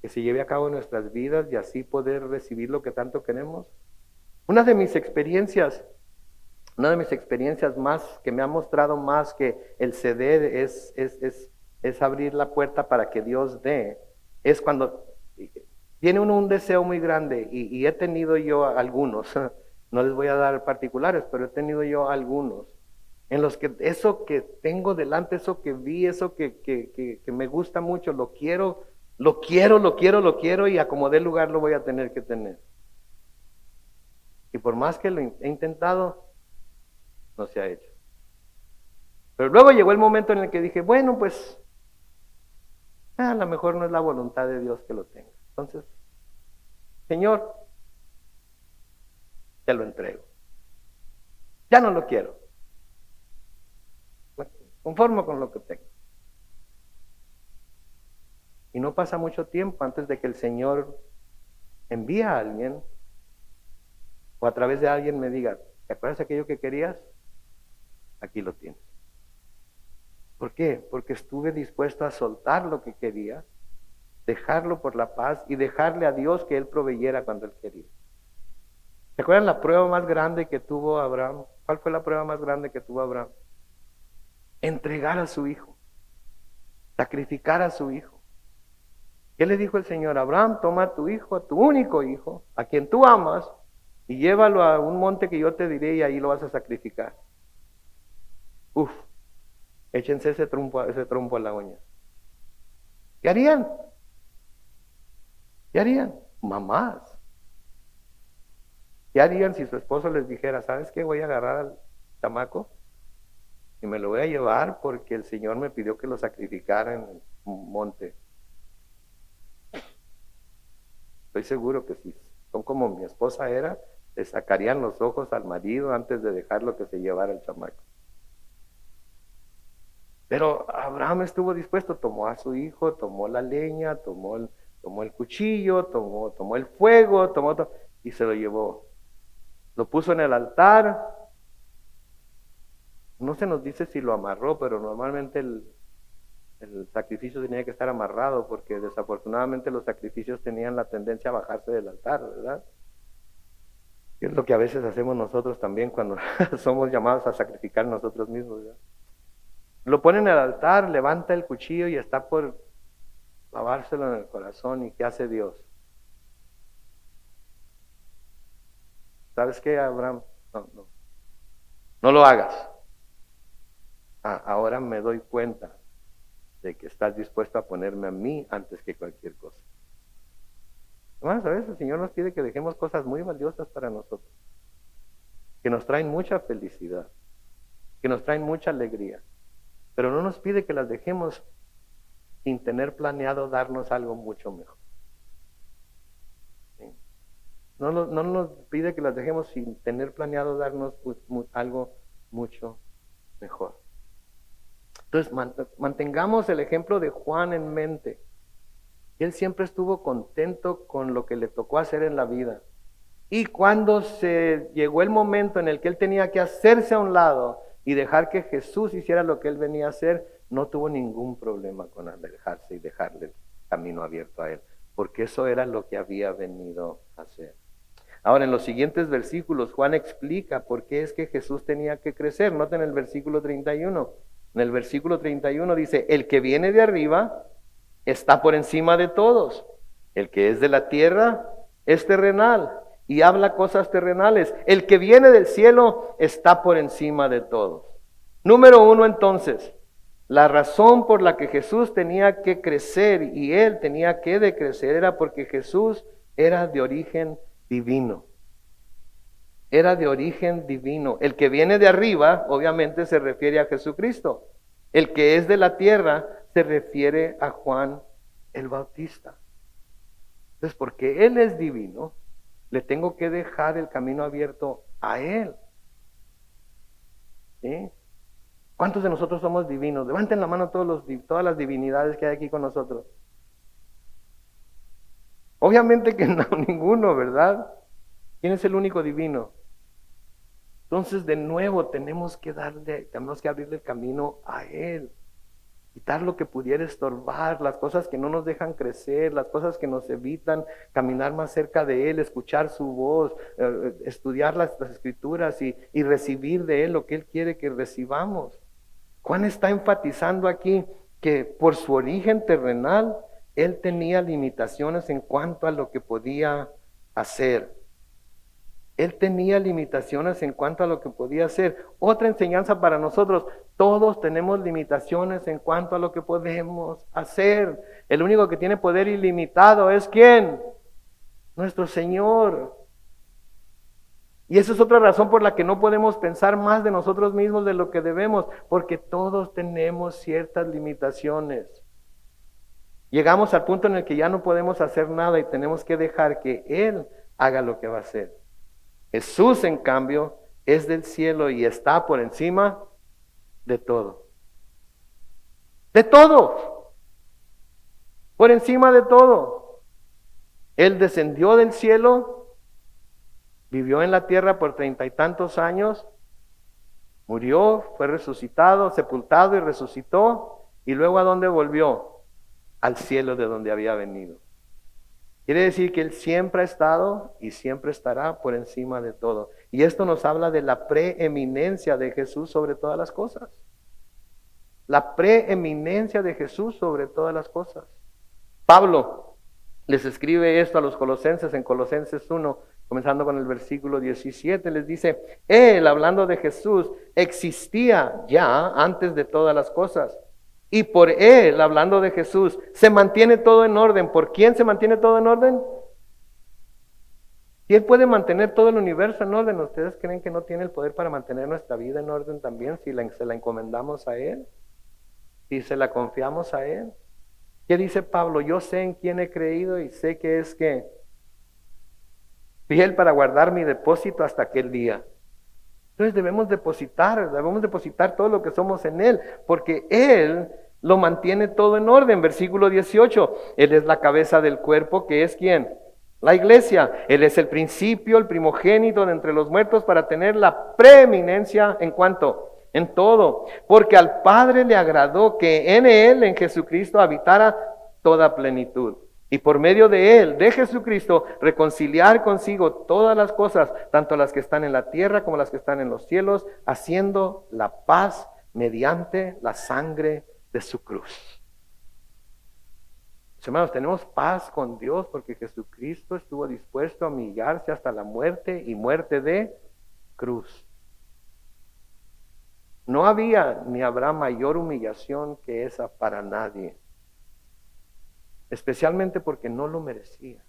que se lleve a cabo en nuestras vidas y así poder recibir lo que tanto queremos? Una de mis experiencias más que me ha mostrado más que el ceder es abrir la puerta para que Dios dé, es cuando tiene uno un deseo muy grande y he tenido yo algunos. No les voy a dar particulares, pero he tenido yo algunos en los que eso que tengo delante, eso que vi, eso que me gusta mucho, lo quiero y a como dé lugar lo voy a tener que tener. Y por más que lo he intentado, no se ha hecho. Pero luego llegó el momento en el que dije, bueno, pues a lo mejor no es la voluntad de Dios que lo tenga. Entonces, Señor, te lo entrego. Ya no lo quiero. Bueno, conformo con lo que tengo. Y no pasa mucho tiempo antes de que el Señor envíe a alguien o a través de alguien me diga, ¿te acuerdas de aquello que querías? Aquí lo tienes. ¿Por qué? Porque estuve dispuesto a soltar lo que quería, dejarlo por la paz y dejarle a Dios que Él proveyera cuando Él quería. ¿Se acuerdan la prueba más grande que tuvo Abraham? ¿Cuál fue la prueba más grande que tuvo Abraham? Entregar a su hijo, sacrificar a su hijo. ¿Qué le dijo el Señor? Abraham, toma a tu hijo, a tu único hijo, a quien tú amas, y llévalo a un monte que yo te diré y ahí lo vas a sacrificar. Uf, échense ese trompo a la uña. ¿Qué harían? ¿Qué harían? Mamás. ¿Qué harían si su esposo les dijera, ¿sabes qué? Voy a agarrar al chamaco y me lo voy a llevar porque el Señor me pidió que lo sacrificara en el monte? Estoy seguro que si son como mi esposa era, le sacarían los ojos al marido antes de dejarlo que se llevara el chamaco. Pero Abraham estuvo dispuesto, tomó a su hijo, tomó la leña, tomó el cuchillo, tomó el fuego, y se lo llevó. Lo puso en el altar. No se nos dice si lo amarró, pero normalmente el sacrificio tenía que estar amarrado porque desafortunadamente los sacrificios tenían la tendencia a bajarse del altar, ¿verdad? Y es lo que a veces hacemos nosotros también cuando somos llamados a sacrificar nosotros mismos, ¿verdad? Lo pone en el altar, levanta el cuchillo y está por clavárselo en el corazón. ¿Y qué hace Dios? ¿Sabes qué, Abraham? No lo hagas. Ahora me doy cuenta de que estás dispuesto a ponerme a mí antes que cualquier cosa. Hermanos, a veces el Señor nos pide que dejemos cosas muy valiosas para nosotros, que nos traen mucha felicidad, que nos traen mucha alegría, pero no nos pide que las dejemos sin tener planeado darnos algo mucho mejor. ¿Sí? No nos pide que las dejemos sin tener planeado darnos algo mucho mejor. Entonces, mantengamos el ejemplo de Juan en mente. Él siempre estuvo contento con lo que le tocó hacer en la vida. Y cuando se llegó el momento en el que él tenía que hacerse a un lado y dejar que Jesús hiciera lo que él venía a hacer, no tuvo ningún problema con alejarse y dejarle el camino abierto a él, porque eso era lo que había venido a hacer. Ahora, en los siguientes versículos, Juan explica por qué es que Jesús tenía que crecer. Noten el versículo 31. En el versículo 31 dice, el que viene de arriba está por encima de todos. El que es de la tierra es terrenal y habla cosas terrenales. El que viene del cielo está por encima de todos. Número 1, entonces, la razón por la que Jesús tenía que crecer y él tenía que decrecer era porque Jesús era de origen divino. Era de origen divino. El que viene de arriba, obviamente, se refiere a Jesucristo. El que es de la tierra se refiere a Juan el Bautista. Entonces, porque Él es divino, le tengo que dejar el camino abierto a Él. ¿Sí? ¿Cuántos de nosotros somos divinos? Levanten la mano todas las divinidades que hay aquí con nosotros. Obviamente que no, ninguno, ¿verdad? ¿Quién es el único divino? Entonces, de nuevo, tenemos que abrirle el camino a Él. Quitar lo que pudiera estorbar, las cosas que no nos dejan crecer, las cosas que nos evitan caminar más cerca de Él, escuchar su voz, estudiar las escrituras y recibir de Él lo que Él quiere que recibamos. Juan está enfatizando aquí que por su origen terrenal, Él tenía limitaciones en cuanto a lo que podía hacer. Él tenía limitaciones en cuanto a lo que podía hacer. Otra enseñanza para nosotros, todos tenemos limitaciones en cuanto a lo que podemos hacer. El único que tiene poder ilimitado es ¿quién? Nuestro Señor. Y esa es otra razón por la que no podemos pensar más de nosotros mismos de lo que debemos, porque todos tenemos ciertas limitaciones. Llegamos al punto en el que ya no podemos hacer nada y tenemos que dejar que Él haga lo que va a hacer. Jesús, en cambio, es del cielo y está por encima de todo. De todo. Por encima de todo. Él descendió del cielo, vivió en la tierra por 30 y tantos años, murió, fue resucitado, sepultado y resucitó. ¿Y luego a dónde volvió? Al cielo de donde había venido. Quiere decir que Él siempre ha estado y siempre estará por encima de todo. Y esto nos habla de la preeminencia de Jesús sobre todas las cosas. La preeminencia de Jesús sobre todas las cosas. Pablo les escribe esto a los colosenses en Colosenses 1, comenzando con el versículo 17. Les dice, Él, hablando de Jesús, existía ya antes de todas las cosas. Y por Él, hablando de Jesús, se mantiene todo en orden. ¿Por quién se mantiene todo en orden? Si Él puede mantener todo el universo en orden, ¿ustedes creen que no tiene el poder para mantener nuestra vida en orden también si se la encomendamos a Él? Si se la confiamos a Él. ¿Qué dice Pablo? Yo sé en quién he creído y sé que es que fiel para guardar mi depósito hasta aquel día. Entonces debemos depositar todo lo que somos en Él, porque Él lo mantiene todo en orden. Versículo 18, Él es la cabeza del cuerpo, que es ¿quién? La iglesia. Él es el principio, el primogénito de entre los muertos para tener la preeminencia en cuanto, en todo. Porque al Padre le agradó que en Él, en Jesucristo, habitara toda plenitud. Y por medio de Él, de Jesucristo, reconciliar consigo todas las cosas, tanto las que están en la tierra como las que están en los cielos, haciendo la paz mediante la sangre de su cruz. Hermanos, tenemos paz con Dios porque Jesucristo estuvo dispuesto a humillarse hasta la muerte y muerte de cruz. No había ni habrá mayor humillación que esa para nadie. Especialmente porque no lo merecía.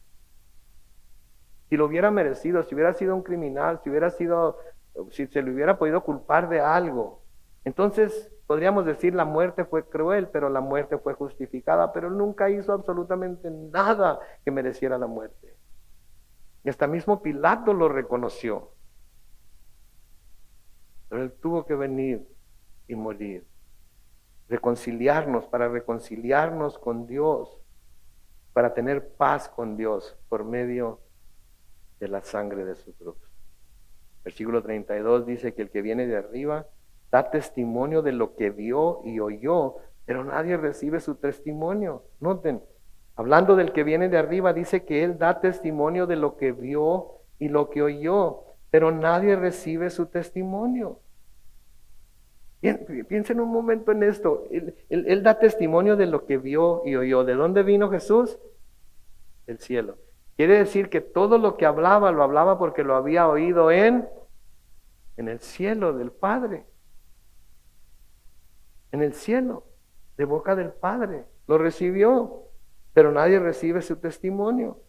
Si lo hubiera merecido, si hubiera sido un criminal, si se le hubiera podido culpar de algo, entonces podríamos decir la muerte fue cruel, pero la muerte fue justificada, pero él nunca hizo absolutamente nada que mereciera la muerte. Y hasta mismo Pilato lo reconoció. Pero él tuvo que venir y morir. Para reconciliarnos con Dios, para tener paz con Dios por medio de la sangre de su cruz. Versículo 32 dice que el que viene de arriba da testimonio de lo que vio y oyó, pero nadie recibe su testimonio. Noten, hablando del que viene de arriba, dice que él da testimonio de lo que vio y lo que oyó, pero nadie recibe su testimonio. Piensen un momento en esto. Él da testimonio de lo que vio y oyó. ¿De dónde vino Jesús? Del cielo. Quiere decir que todo lo que hablaba, lo hablaba porque lo había oído en el cielo del Padre. En el cielo, de boca del Padre. Lo recibió, pero nadie recibe su testimonio.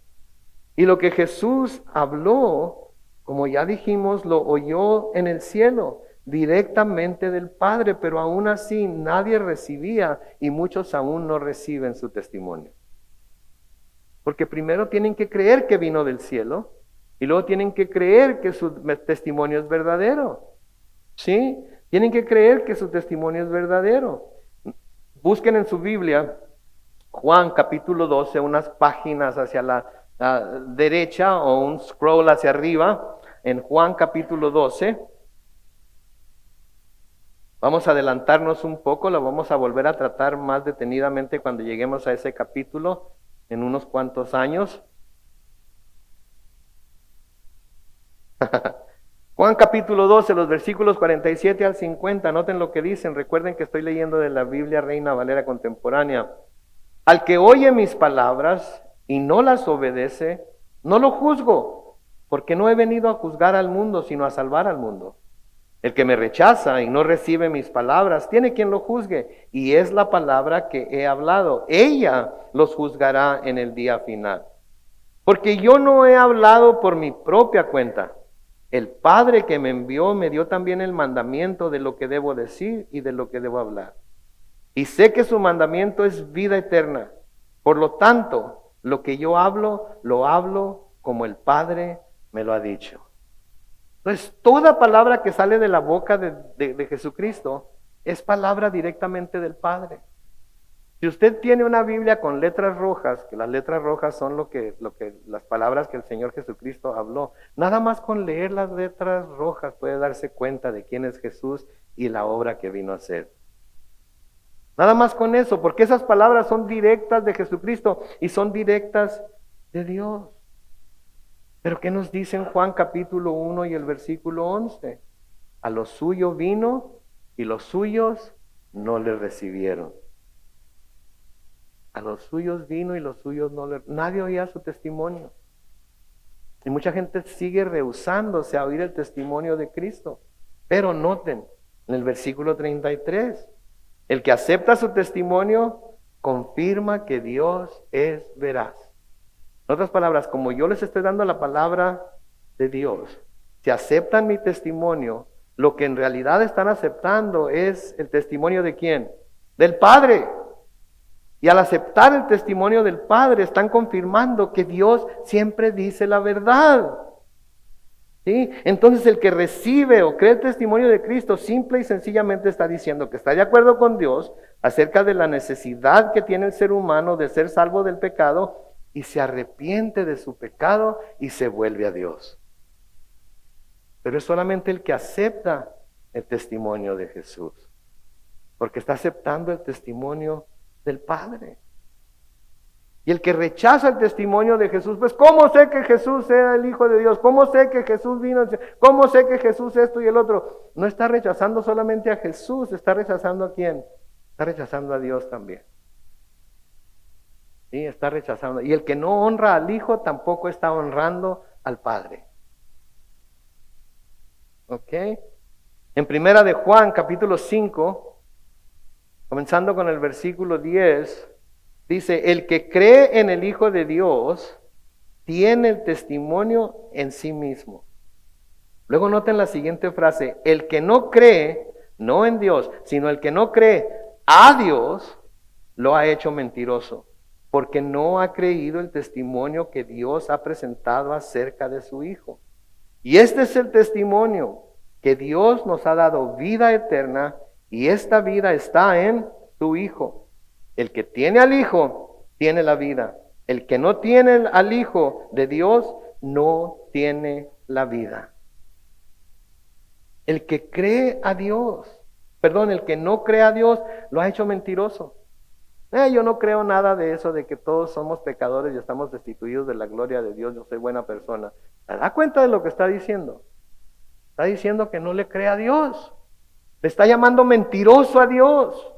Y lo que Jesús habló, como ya dijimos, lo oyó en el cielo, directamente del Padre, pero aún así nadie recibía y muchos aún no reciben su testimonio. Porque primero tienen que creer que vino del cielo y luego tienen que creer que su testimonio es verdadero. ¿Sí? Tienen que creer que su testimonio es verdadero. Busquen en su Biblia Juan capítulo 12, unas páginas hacia la derecha o un scroll hacia arriba, en Juan capítulo 12. Vamos a adelantarnos un poco, lo vamos a volver a tratar más detenidamente cuando lleguemos a ese capítulo en unos cuantos años. Juan capítulo 12, los versículos 47 al 50, noten lo que dicen, recuerden que estoy leyendo de la Biblia Reina Valera contemporánea. Al que oye mis palabras y no las obedece, no lo juzgo, porque no he venido a juzgar al mundo, sino a salvar al mundo. El que me rechaza y no recibe mis palabras, tiene quien lo juzgue, y es la palabra que he hablado. Ella los juzgará en el día final. Porque yo no he hablado por mi propia cuenta. El Padre que me envió me dio también el mandamiento de lo que debo decir y de lo que debo hablar. Y sé que su mandamiento es vida eterna. Por lo tanto, lo que yo hablo, lo hablo como el Padre me lo ha dicho. Entonces, toda palabra que sale de la boca de Jesucristo es palabra directamente del Padre. Si usted tiene una Biblia con letras rojas, que las letras rojas son las palabras que el Señor Jesucristo habló, nada más con leer las letras rojas puede darse cuenta de quién es Jesús y la obra que vino a hacer. Nada más con eso, porque esas palabras son directas de Jesucristo y son directas de Dios. Pero ¿qué nos dice en Juan capítulo 1 y el versículo 11? A lo suyo vino y los suyos no le recibieron. A los suyos vino y los suyos no le... Nadie oía su testimonio. Y mucha gente sigue rehusándose a oír el testimonio de Cristo. Pero noten, en el versículo 33, el que acepta su testimonio confirma que Dios es veraz. En otras palabras, como yo les estoy dando la palabra de Dios, si aceptan mi testimonio, lo que en realidad están aceptando es el testimonio ¿de quién? Del Padre. Y al aceptar el testimonio del Padre, están confirmando que Dios siempre dice la verdad. ¿Sí? Entonces el que recibe o cree el testimonio de Cristo, simple y sencillamente está diciendo que está de acuerdo con Dios acerca de la necesidad que tiene el ser humano de ser salvo del pecado, y se arrepiente de su pecado y se vuelve a Dios. Pero es solamente el que acepta el testimonio de Jesús, porque está aceptando el testimonio del Padre. Y el que rechaza el testimonio de Jesús, pues ¿cómo sé que Jesús era el Hijo de Dios? ¿Cómo sé que Jesús vino? ¿Cómo sé que Jesús esto y el otro? No está rechazando solamente a Jesús, está rechazando ¿a quién? Está rechazando a Dios también. Sí, está rechazando. Y el que no honra al Hijo tampoco está honrando al Padre. ¿Ok? En primera de Juan, capítulo 5, comenzando con el versículo 10, dice, el que cree en el Hijo de Dios tiene el testimonio en sí mismo. Luego noten la siguiente frase, el que no cree, no en Dios, sino el que no cree a Dios, lo ha hecho mentiroso, porque no ha creído el testimonio que Dios ha presentado acerca de su Hijo. Y este es el testimonio, que Dios nos ha dado vida eterna, y esta vida está en su Hijo. El que tiene al Hijo, tiene la vida. El que no tiene al Hijo de Dios, no tiene la vida. El que cree a Dios, el que no cree a Dios, lo ha hecho mentiroso. Yo no creo nada de eso, de que todos somos pecadores y estamos destituidos de la gloria de Dios, yo soy buena persona. ¿Se da cuenta de lo que está diciendo? Está diciendo que no le cree a Dios. Le está llamando mentiroso a Dios.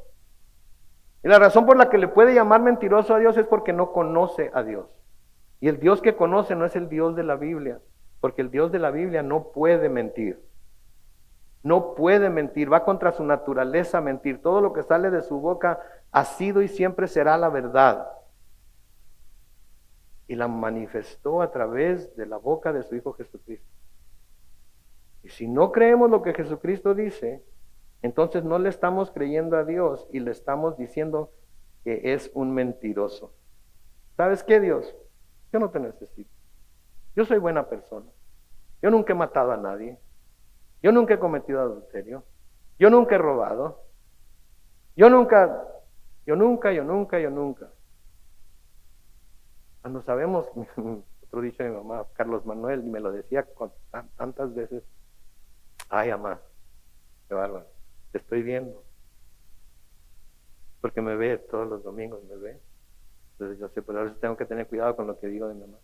Y la razón por la que le puede llamar mentiroso a Dios es porque no conoce a Dios. Y el Dios que conoce no es el Dios de la Biblia, porque el Dios de la Biblia no puede mentir. No puede mentir, va contra su naturaleza mentir. Todo lo que sale de su boca ha sido y siempre será la verdad. Y la manifestó a través de la boca de su Hijo Jesucristo. Y si no creemos lo que Jesucristo dice, entonces no le estamos creyendo a Dios y le estamos diciendo que es un mentiroso. ¿Sabes qué, Dios? Yo no te necesito. Yo soy buena persona. Yo nunca he matado a nadie. Yo nunca he cometido adulterio. Yo nunca he robado. Yo nunca. Cuando sabemos, otro dicho de mi mamá, Carlos Manuel, me lo decía tantas veces. Ay, mamá, qué bárbaro, te estoy viendo. Porque me ve todos los domingos, me ve. Entonces yo sé, pero a veces tengo que tener cuidado con lo que digo de mi mamá.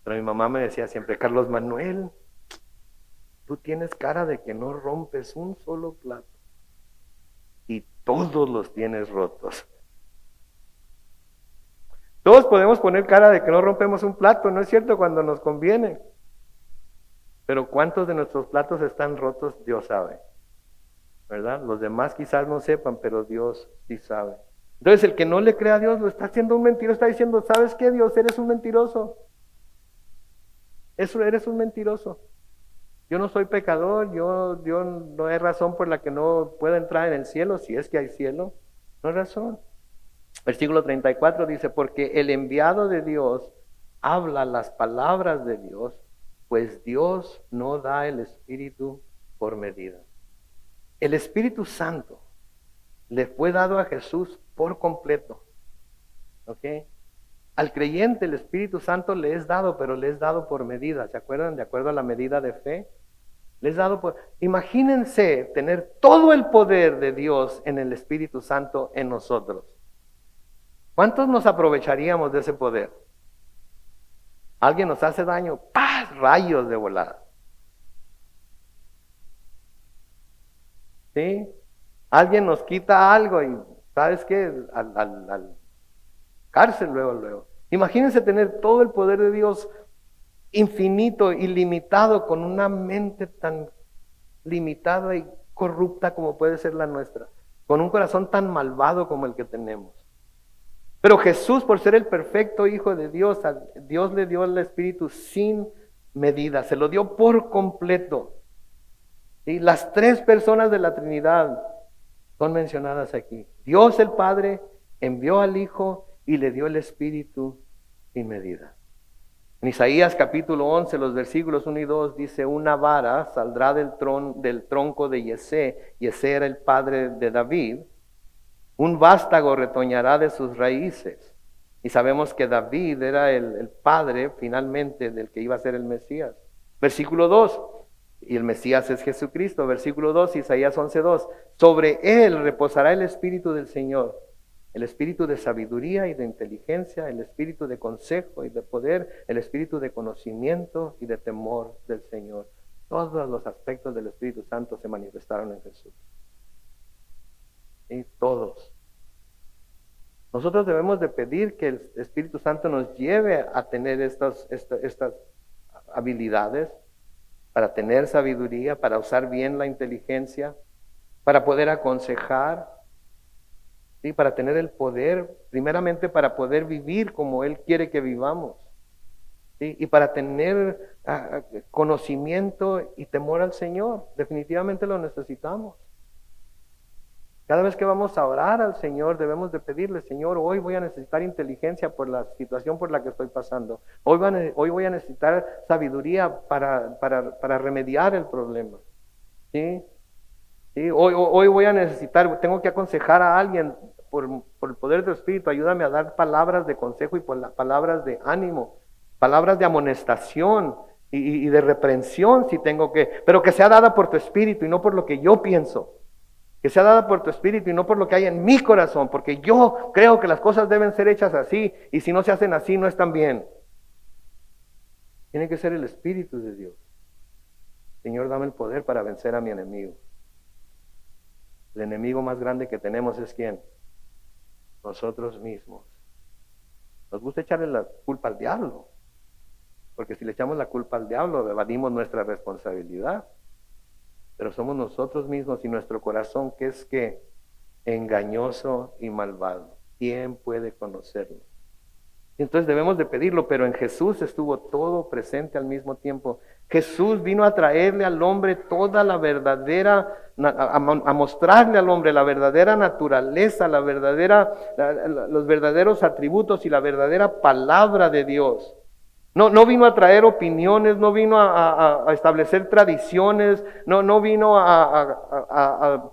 Pero mi mamá me decía siempre, Carlos Manuel, tú tienes cara de que no rompes un solo plato. Y todos los tienes rotos. Todos podemos poner cara de que no rompemos un plato, ¿no es cierto? Cuando nos conviene. Pero ¿cuántos de nuestros platos están rotos? Dios sabe. ¿Verdad? Los demás quizás no sepan, pero Dios sí sabe. Entonces el que no le cree a Dios lo está haciendo un mentiroso, está diciendo, ¿sabes qué, Dios? Eres un mentiroso. Eso eres un mentiroso. Yo no soy pecador, yo no hay razón por la que no pueda entrar en el cielo, si es que hay cielo, no hay razón. Versículo 34 dice, porque el enviado de Dios habla las palabras de Dios, pues Dios no da el Espíritu por medida. El Espíritu Santo le fue dado a Jesús por completo. ¿Ok? Al creyente el Espíritu Santo le es dado, pero le es dado por medida. ¿Se acuerdan? De acuerdo a la medida de fe. Le es dado por... Imagínense tener todo el poder de Dios en el Espíritu Santo en nosotros. ¿Cuántos nos aprovecharíamos de ese poder? Alguien nos hace daño, ¡paz! Rayos de volada. ¿Sí? Alguien nos quita algo y, ¿sabes qué? Al cárcel luego. Imagínense tener todo el poder de Dios infinito, ilimitado, con una mente tan limitada y corrupta como puede ser la nuestra, con un corazón tan malvado como el que tenemos. Pero Jesús, por ser el perfecto Hijo de Dios, a Dios le dio el Espíritu sin medida, se lo dio por completo. Y las tres personas de la Trinidad son mencionadas aquí. Dios el Padre envió al Hijo y le dio el Espíritu sin medida. En Isaías capítulo 11, los versículos 1 y 2 dice: una vara saldrá del tronco de Yesé. Yesé era el padre de David. Un vástago retoñará de sus raíces. Y sabemos que David era el padre finalmente del que iba a ser el Mesías. Versículo 2, y el Mesías es Jesucristo. Versículo 2, Isaías 11:2. Sobre él reposará el Espíritu del Señor, el espíritu de sabiduría y de inteligencia, el espíritu de consejo y de poder, el espíritu de conocimiento y de temor del Señor. Todos los aspectos del Espíritu Santo se manifestaron en Jesús. Y todos. Nosotros debemos de pedir que el Espíritu Santo nos lleve a tener estas habilidades, para tener sabiduría, para usar bien la inteligencia, para poder aconsejar, ¿sí? Para tener el poder, primeramente para poder vivir como Él quiere que vivamos, ¿sí? Y para tener conocimiento y temor al Señor. Definitivamente lo necesitamos. Cada vez que vamos a orar al Señor, debemos de pedirle: Señor, hoy voy a necesitar inteligencia por la situación por la que estoy pasando. Hoy voy a necesitar sabiduría para remediar el problema. ¿Sí? ¿Sí? Hoy voy a necesitar, tengo que aconsejar a alguien por el poder del Espíritu. Ayúdame a dar palabras de consejo y palabras de ánimo, palabras de amonestación y de reprensión si tengo que, pero que sea dada por tu Espíritu y no por lo que yo pienso. Que sea dada por tu Espíritu y no por lo que hay en mi corazón, porque yo creo que las cosas deben ser hechas así, y si no se hacen así no están bien. Tiene que ser el Espíritu de Dios. Señor, dame el poder para vencer a mi enemigo. El enemigo más grande que tenemos es ¿quién? Nosotros mismos. Nos gusta echarle la culpa al diablo, porque si le echamos la culpa al diablo, evadimos nuestra responsabilidad. Pero somos nosotros mismos y nuestro corazón, que es que engañoso y malvado. ¿Quién puede conocerlo? Entonces debemos de pedirlo, pero en Jesús estuvo todo presente al mismo tiempo. Jesús vino a traerle al hombre toda la verdadera, a mostrarle al hombre la verdadera naturaleza, los verdaderos atributos y la verdadera palabra de Dios. No vino a traer opiniones, no vino a establecer tradiciones, no vino a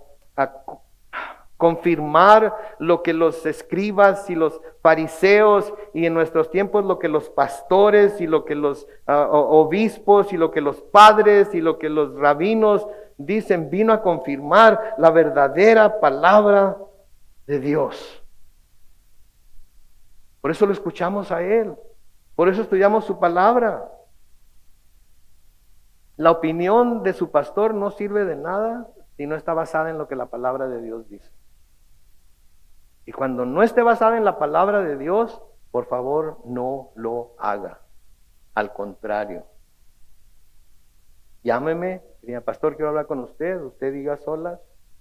confirmar lo que los escribas y los fariseos, y en nuestros tiempos lo que los pastores y lo que los obispos y lo que los padres y lo que los rabinos dicen. Vino a confirmar la verdadera palabra de Dios. Por eso lo escuchamos a Él. Por eso estudiamos su palabra. La opinión de su pastor no sirve de nada si no está basada en lo que la palabra de Dios dice. Y cuando no esté basada en la palabra de Dios, por favor, no lo haga. Al contrario. Llámeme, diga: pastor, quiero hablar con usted. Usted diga solas,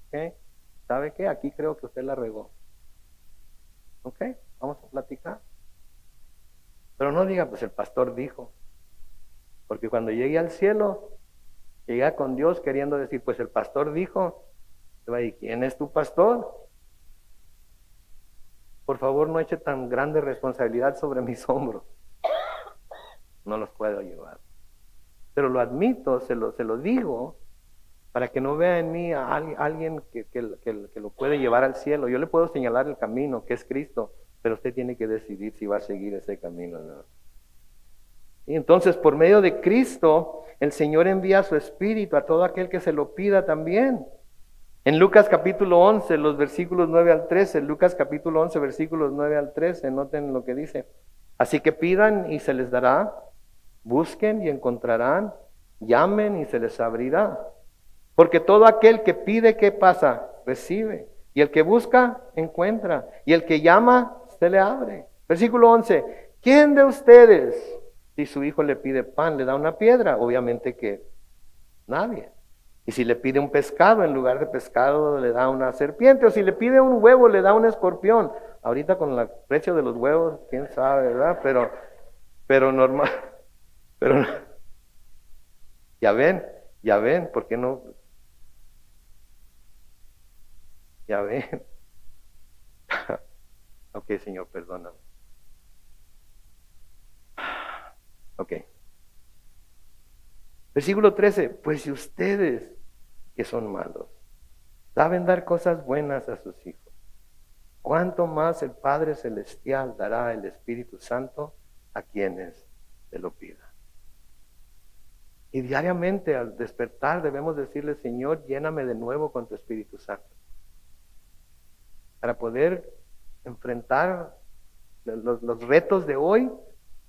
¿ok? ¿Sabe qué? Aquí creo que usted la regó. ¿Ok? Vamos a platicar. Pero no diga: pues el pastor dijo. Porque cuando llegue al cielo, llega con Dios queriendo decir: pues el pastor dijo. ¿Y quién es tu pastor? Por favor, no eche tan grande responsabilidad sobre mis hombros. No los puedo llevar. Pero lo admito, se lo digo, para que no vea en mí a alguien que lo puede llevar al cielo. Yo le puedo señalar el camino, que es Cristo, pero usted tiene que decidir si va a seguir ese camino o no. Y entonces, por medio de Cristo, el Señor envía su Espíritu a todo aquel que se lo pida también. En Lucas capítulo 11, los versículos 9 al 13, Lucas capítulo 11, versículos 9 al 13, noten lo que dice. Así que pidan y se les dará, Busquen y encontrarán, llamen y se les abrirá. Porque todo aquel que pide, ¿qué pasa? Recibe. Y el que busca, encuentra. Y el que llama, se le abre. Versículo 11. ¿Quién de ustedes, si su hijo le pide pan, le da una piedra? Obviamente que nadie. Y si le pide un pescado, en lugar de pescado le da una serpiente. O si le pide un huevo, le da un escorpión. Ahorita con el precio de los huevos, quién sabe, ¿verdad? Pero normal. Pero ya ven, ¿por qué no? Ya ven. Ok, Señor, perdóname. Ok. Versículo 13. Pues si ustedes, que son malos, saben dar cosas buenas a sus hijos, ¿cuánto más el Padre Celestial dará el Espíritu Santo a quienes se lo pidan? Y diariamente al despertar debemos decirle, Señor, lléname de nuevo con tu Espíritu Santo, para poder enfrentar los retos de hoy,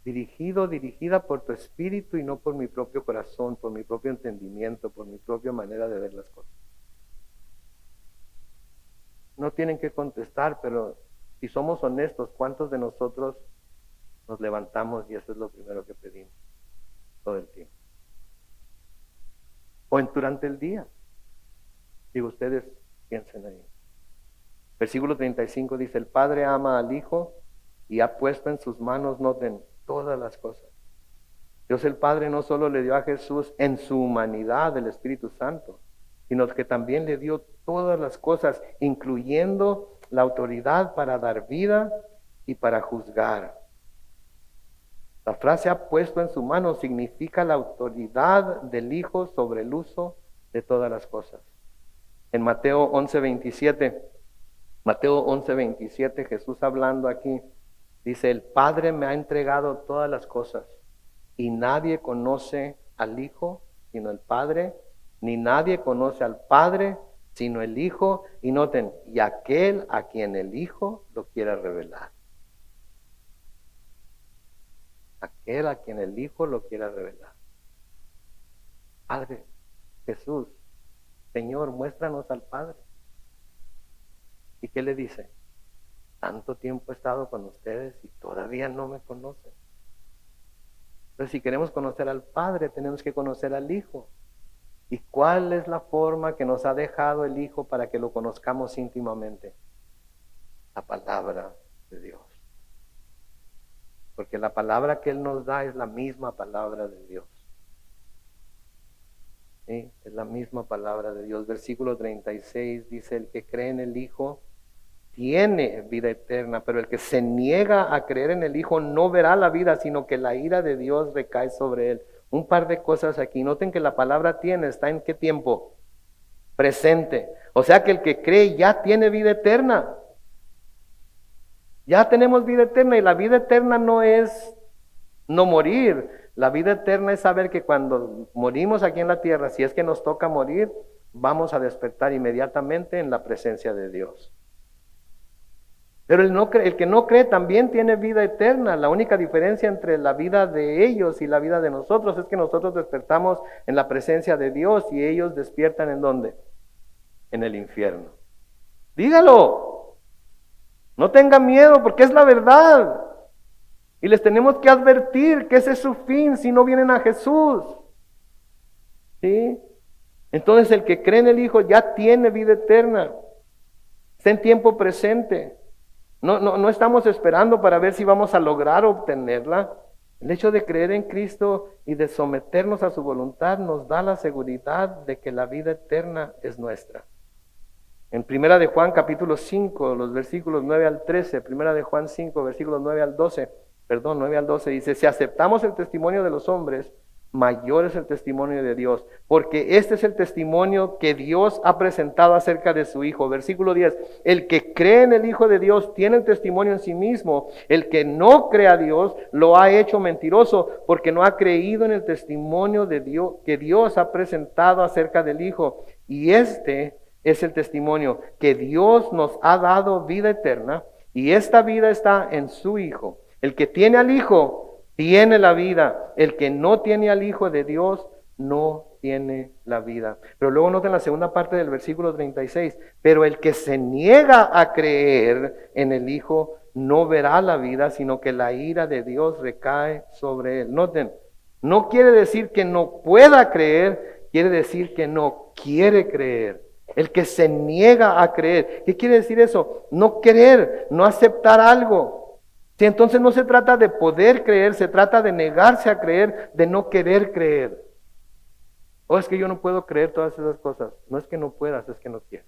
dirigida por tu Espíritu y no por mi propio corazón, por mi propio entendimiento, por mi propia manera de ver las cosas. No tienen que contestar, pero si somos honestos, ¿cuántos de nosotros nos levantamos y eso es lo primero que pedimos todo el tiempo? O durante el día. Digo, ustedes piensen ahí. Versículo 35 dice, el Padre ama al Hijo y ha puesto en sus manos, noten, todas las cosas. Dios el Padre no solo le dio a Jesús en su humanidad el Espíritu Santo, sino que también le dio todas las cosas, incluyendo la autoridad para dar vida y para juzgar. La frase ha puesto en su mano significa la autoridad del Hijo sobre el uso de todas las cosas. En Mateo 11:27, Jesús hablando aquí, dice, el Padre me ha entregado todas las cosas y nadie conoce al Hijo sino el Padre, ni nadie conoce al Padre sino el Hijo, y noten, y aquel a quien el Hijo lo quiera revelar. Aquel a quien el Hijo lo quiera revelar. Padre, Jesús, Señor, muéstranos al Padre. ¿Y qué le dice? Tanto tiempo he estado con ustedes y todavía no me conocen. Entonces, si queremos conocer al Padre, tenemos que conocer al Hijo. ¿Y cuál es la forma que nos ha dejado el Hijo para que lo conozcamos íntimamente? La palabra de Dios. Porque la palabra que Él nos da es la misma palabra de Dios. ¿Sí? Es la misma palabra de Dios. Versículo 36 dice, el que cree en el Hijo tiene vida eterna, pero el que se niega a creer en el Hijo no verá la vida, sino que la ira de Dios recae sobre él. Un par de cosas aquí. Noten que la palabra tiene, ¿está en qué tiempo? Presente. O sea que el que cree ya tiene vida eterna. Ya tenemos vida eterna, y la vida eterna no es no morir. La vida eterna es saber que cuando morimos aquí en la tierra, si es que nos toca morir, vamos a despertar inmediatamente en la presencia de Dios. Pero el que no cree también tiene vida eterna. La única diferencia entre la vida de ellos y la vida de nosotros es que nosotros despertamos en la presencia de Dios y ellos despiertan ¿en dónde? En el infierno. Dígalo. No tengan miedo porque es la verdad. Y les tenemos que advertir que ese es su fin si no vienen a Jesús. ¿Sí? Entonces el que cree en el Hijo ya tiene vida eterna. Está en tiempo presente. No estamos esperando para ver si vamos a lograr obtenerla. El hecho de creer en Cristo y de someternos a su voluntad nos da la seguridad de que la vida eterna es nuestra. En Primera de Juan capítulo 5, los versículos 9 al 13, Primera de Juan 5, versículos 9 al 12, dice, si aceptamos el testimonio de los hombres, mayor es el testimonio de Dios, porque este es el testimonio que Dios ha presentado acerca de su Hijo. Versículo 10, el que cree en el Hijo de Dios tiene el testimonio en sí mismo, el que no cree a Dios lo ha hecho mentiroso, porque no ha creído en el testimonio de Dios que Dios ha presentado acerca del Hijo. Y este es el testimonio, que Dios nos ha dado vida eterna, y esta vida está en su Hijo. El que tiene al Hijo tiene la vida. El que no tiene al Hijo de Dios no tiene la vida. Pero luego noten la segunda parte del versículo 36. Pero el que se niega a creer en el Hijo no verá la vida, sino que la ira de Dios recae sobre él. Noten, no quiere decir que no pueda creer, quiere decir que no quiere creer. El que se niega a creer. ¿Qué quiere decir eso? No querer, no aceptar algo. Si entonces no se trata de poder creer, se trata de negarse a creer, de no querer creer. O es que yo no puedo creer todas esas cosas. No es que no puedas, es que no quieres.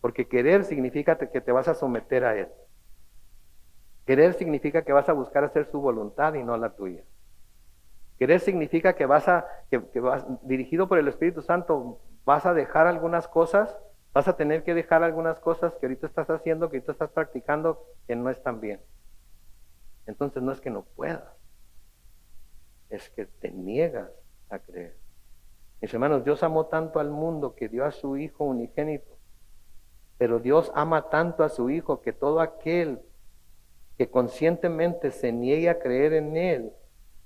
Porque querer significa que te vas a someter a Él. Querer significa que vas a buscar hacer su voluntad y no la tuya. Querer significa que dirigido por el Espíritu Santo, vas a dejar algunas cosas, vas a tener que dejar algunas cosas que ahorita estás haciendo, que ahorita estás practicando, que no están bien. Entonces no es que no puedas, es que te niegas a creer. Mis hermanos, Dios amó tanto al mundo que dio a su Hijo unigénito, pero Dios ama tanto a su Hijo que todo aquel que conscientemente se niegue a creer en Él,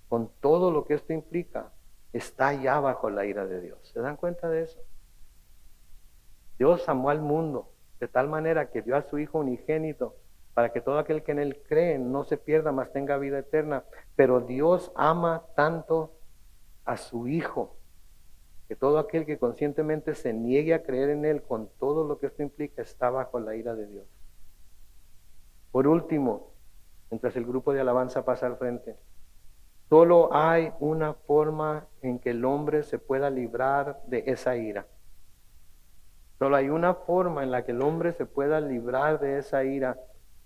con todo lo que esto implica, está ya bajo la ira de Dios. ¿Se dan cuenta de eso? Dios amó al mundo de tal manera que dio a su Hijo unigénito para que todo aquel que en Él cree no se pierda, mas tenga vida eterna. Pero Dios ama tanto a su Hijo que todo aquel que conscientemente se niegue a creer en Él, con todo lo que esto implica, está bajo la ira de Dios. Por último, mientras el grupo de alabanza pasa al frente, solo hay una forma en que el hombre se pueda librar de esa ira. Solo hay una forma en la que el hombre se pueda librar de esa ira,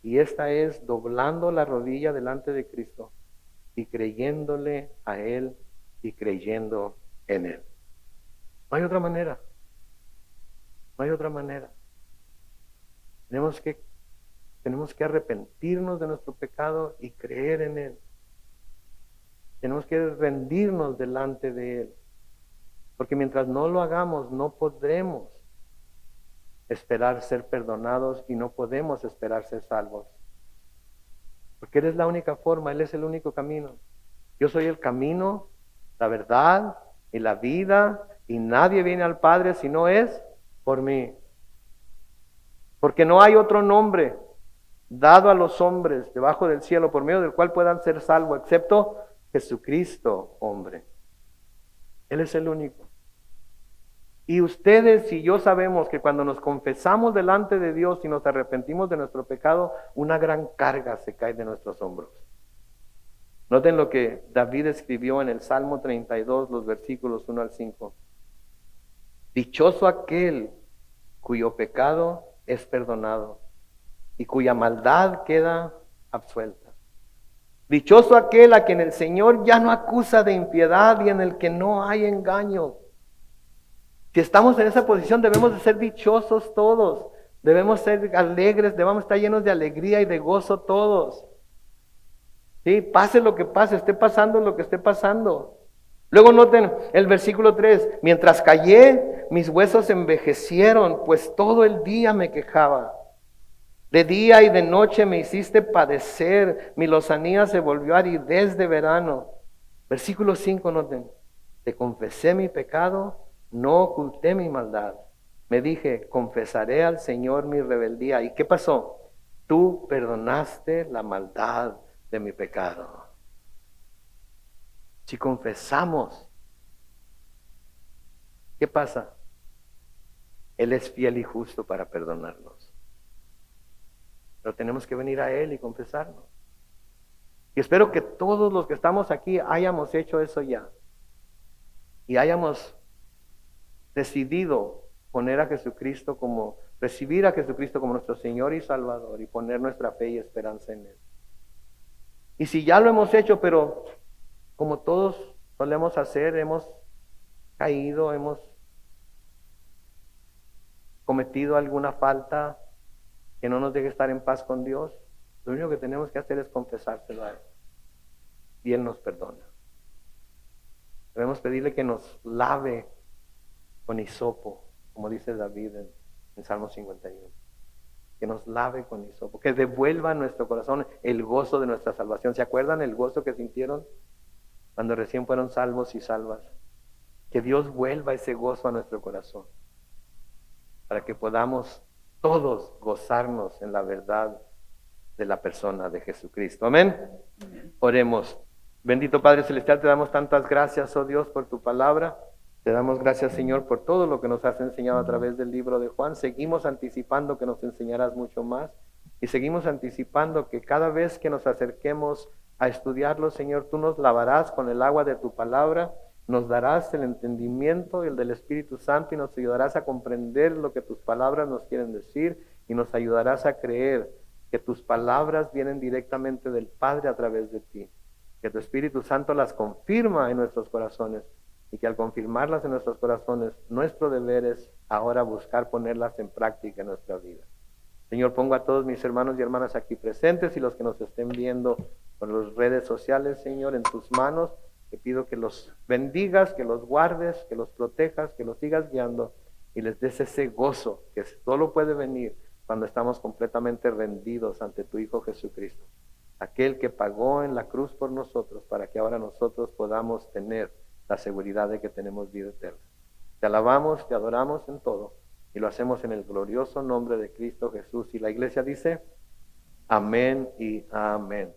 y esta es doblando la rodilla delante de Cristo y creyéndole a Él y creyendo en Él. No hay otra manera. No hay otra manera. Tenemos que arrepentirnos de nuestro pecado y creer en Él. Tenemos que rendirnos delante de Él. Porque mientras no lo hagamos, no podremos esperar ser perdonados y no podemos esperar ser salvos. Porque Él es la única forma, Él es el único camino. Yo soy el camino, la verdad y la vida, y nadie viene al Padre si no es por mí. Porque no hay otro nombre dado a los hombres debajo del cielo por medio del cual puedan ser salvos, excepto Jesucristo, hombre. Él es el único. Y ustedes y yo sabemos que cuando nos confesamos delante de Dios y nos arrepentimos de nuestro pecado, una gran carga se cae de nuestros hombros. Noten lo que David escribió en el Salmo 32, los versículos 1 al 5. Dichoso aquel cuyo pecado es perdonado y cuya maldad queda absuelta. Dichoso aquel a quien el Señor ya no acusa de impiedad y en el que no hay engaño. Si estamos en esa posición, debemos de ser dichosos todos. Debemos ser alegres, debemos estar llenos de alegría y de gozo todos. Sí, pase lo que pase, esté pasando lo que esté pasando. Luego noten el versículo 3. Mientras callé, mis huesos envejecieron, pues todo el día me quejaba. De día y de noche me hiciste padecer, mi lozanía se volvió aridez de verano. Versículo 5, noten. Te confesé mi pecado, no oculté mi maldad. Me dije, confesaré al Señor mi rebeldía. ¿Y qué pasó? Tú perdonaste la maldad de mi pecado. Si confesamos, ¿qué pasa? Él es fiel y justo para perdonarnos. Pero tenemos que venir a Él y confesarnos. Y espero que todos los que estamos aquí hayamos hecho eso ya. Y hayamos decidido recibir a Jesucristo como nuestro Señor y Salvador y poner nuestra fe y esperanza en Él. Y si ya lo hemos hecho, pero como todos solemos hacer, hemos caído, hemos cometido alguna falta que no nos deje estar en paz con Dios, lo único que tenemos que hacer es confesárselo a Él. Y Él nos perdona. Debemos pedirle que nos lave con hisopo, como dice David en Salmo 51. Que nos lave con hisopo, que devuelva a nuestro corazón el gozo de nuestra salvación. ¿Se acuerdan el gozo que sintieron cuando recién fueron salvos y salvas? Que Dios vuelva ese gozo a nuestro corazón, para que podamos todos gozarnos en la verdad de la persona de Jesucristo. Amén. Oremos. Bendito Padre Celestial, te damos tantas gracias, oh Dios, por tu palabra. Te damos gracias, Señor, por todo lo que nos has enseñado a través del libro de Juan. Seguimos anticipando que nos enseñarás mucho más y seguimos anticipando que cada vez que nos acerquemos a estudiarlo, Señor, tú nos lavarás con el agua de tu palabra, nos darás el entendimiento, el del Espíritu Santo, y nos ayudarás a comprender lo que tus palabras nos quieren decir y nos ayudarás a creer que tus palabras vienen directamente del Padre a través de ti, que tu Espíritu Santo las confirma en nuestros corazones y que al confirmarlas en nuestros corazones, nuestro deber es ahora buscar ponerlas en práctica en nuestra vida. Señor, pongo a todos mis hermanos y hermanas aquí presentes y los que nos estén viendo por las redes sociales, Señor, en tus manos. Te pido que los bendigas, que los guardes, que los protejas, que los sigas guiando y les des ese gozo que solo puede venir cuando estamos completamente rendidos ante tu Hijo Jesucristo, aquel que pagó en la cruz por nosotros para que ahora nosotros podamos tener la seguridad de que tenemos vida eterna. Te alabamos, te adoramos en todo y lo hacemos en el glorioso nombre de Cristo Jesús. Y la iglesia dice, amén y amén.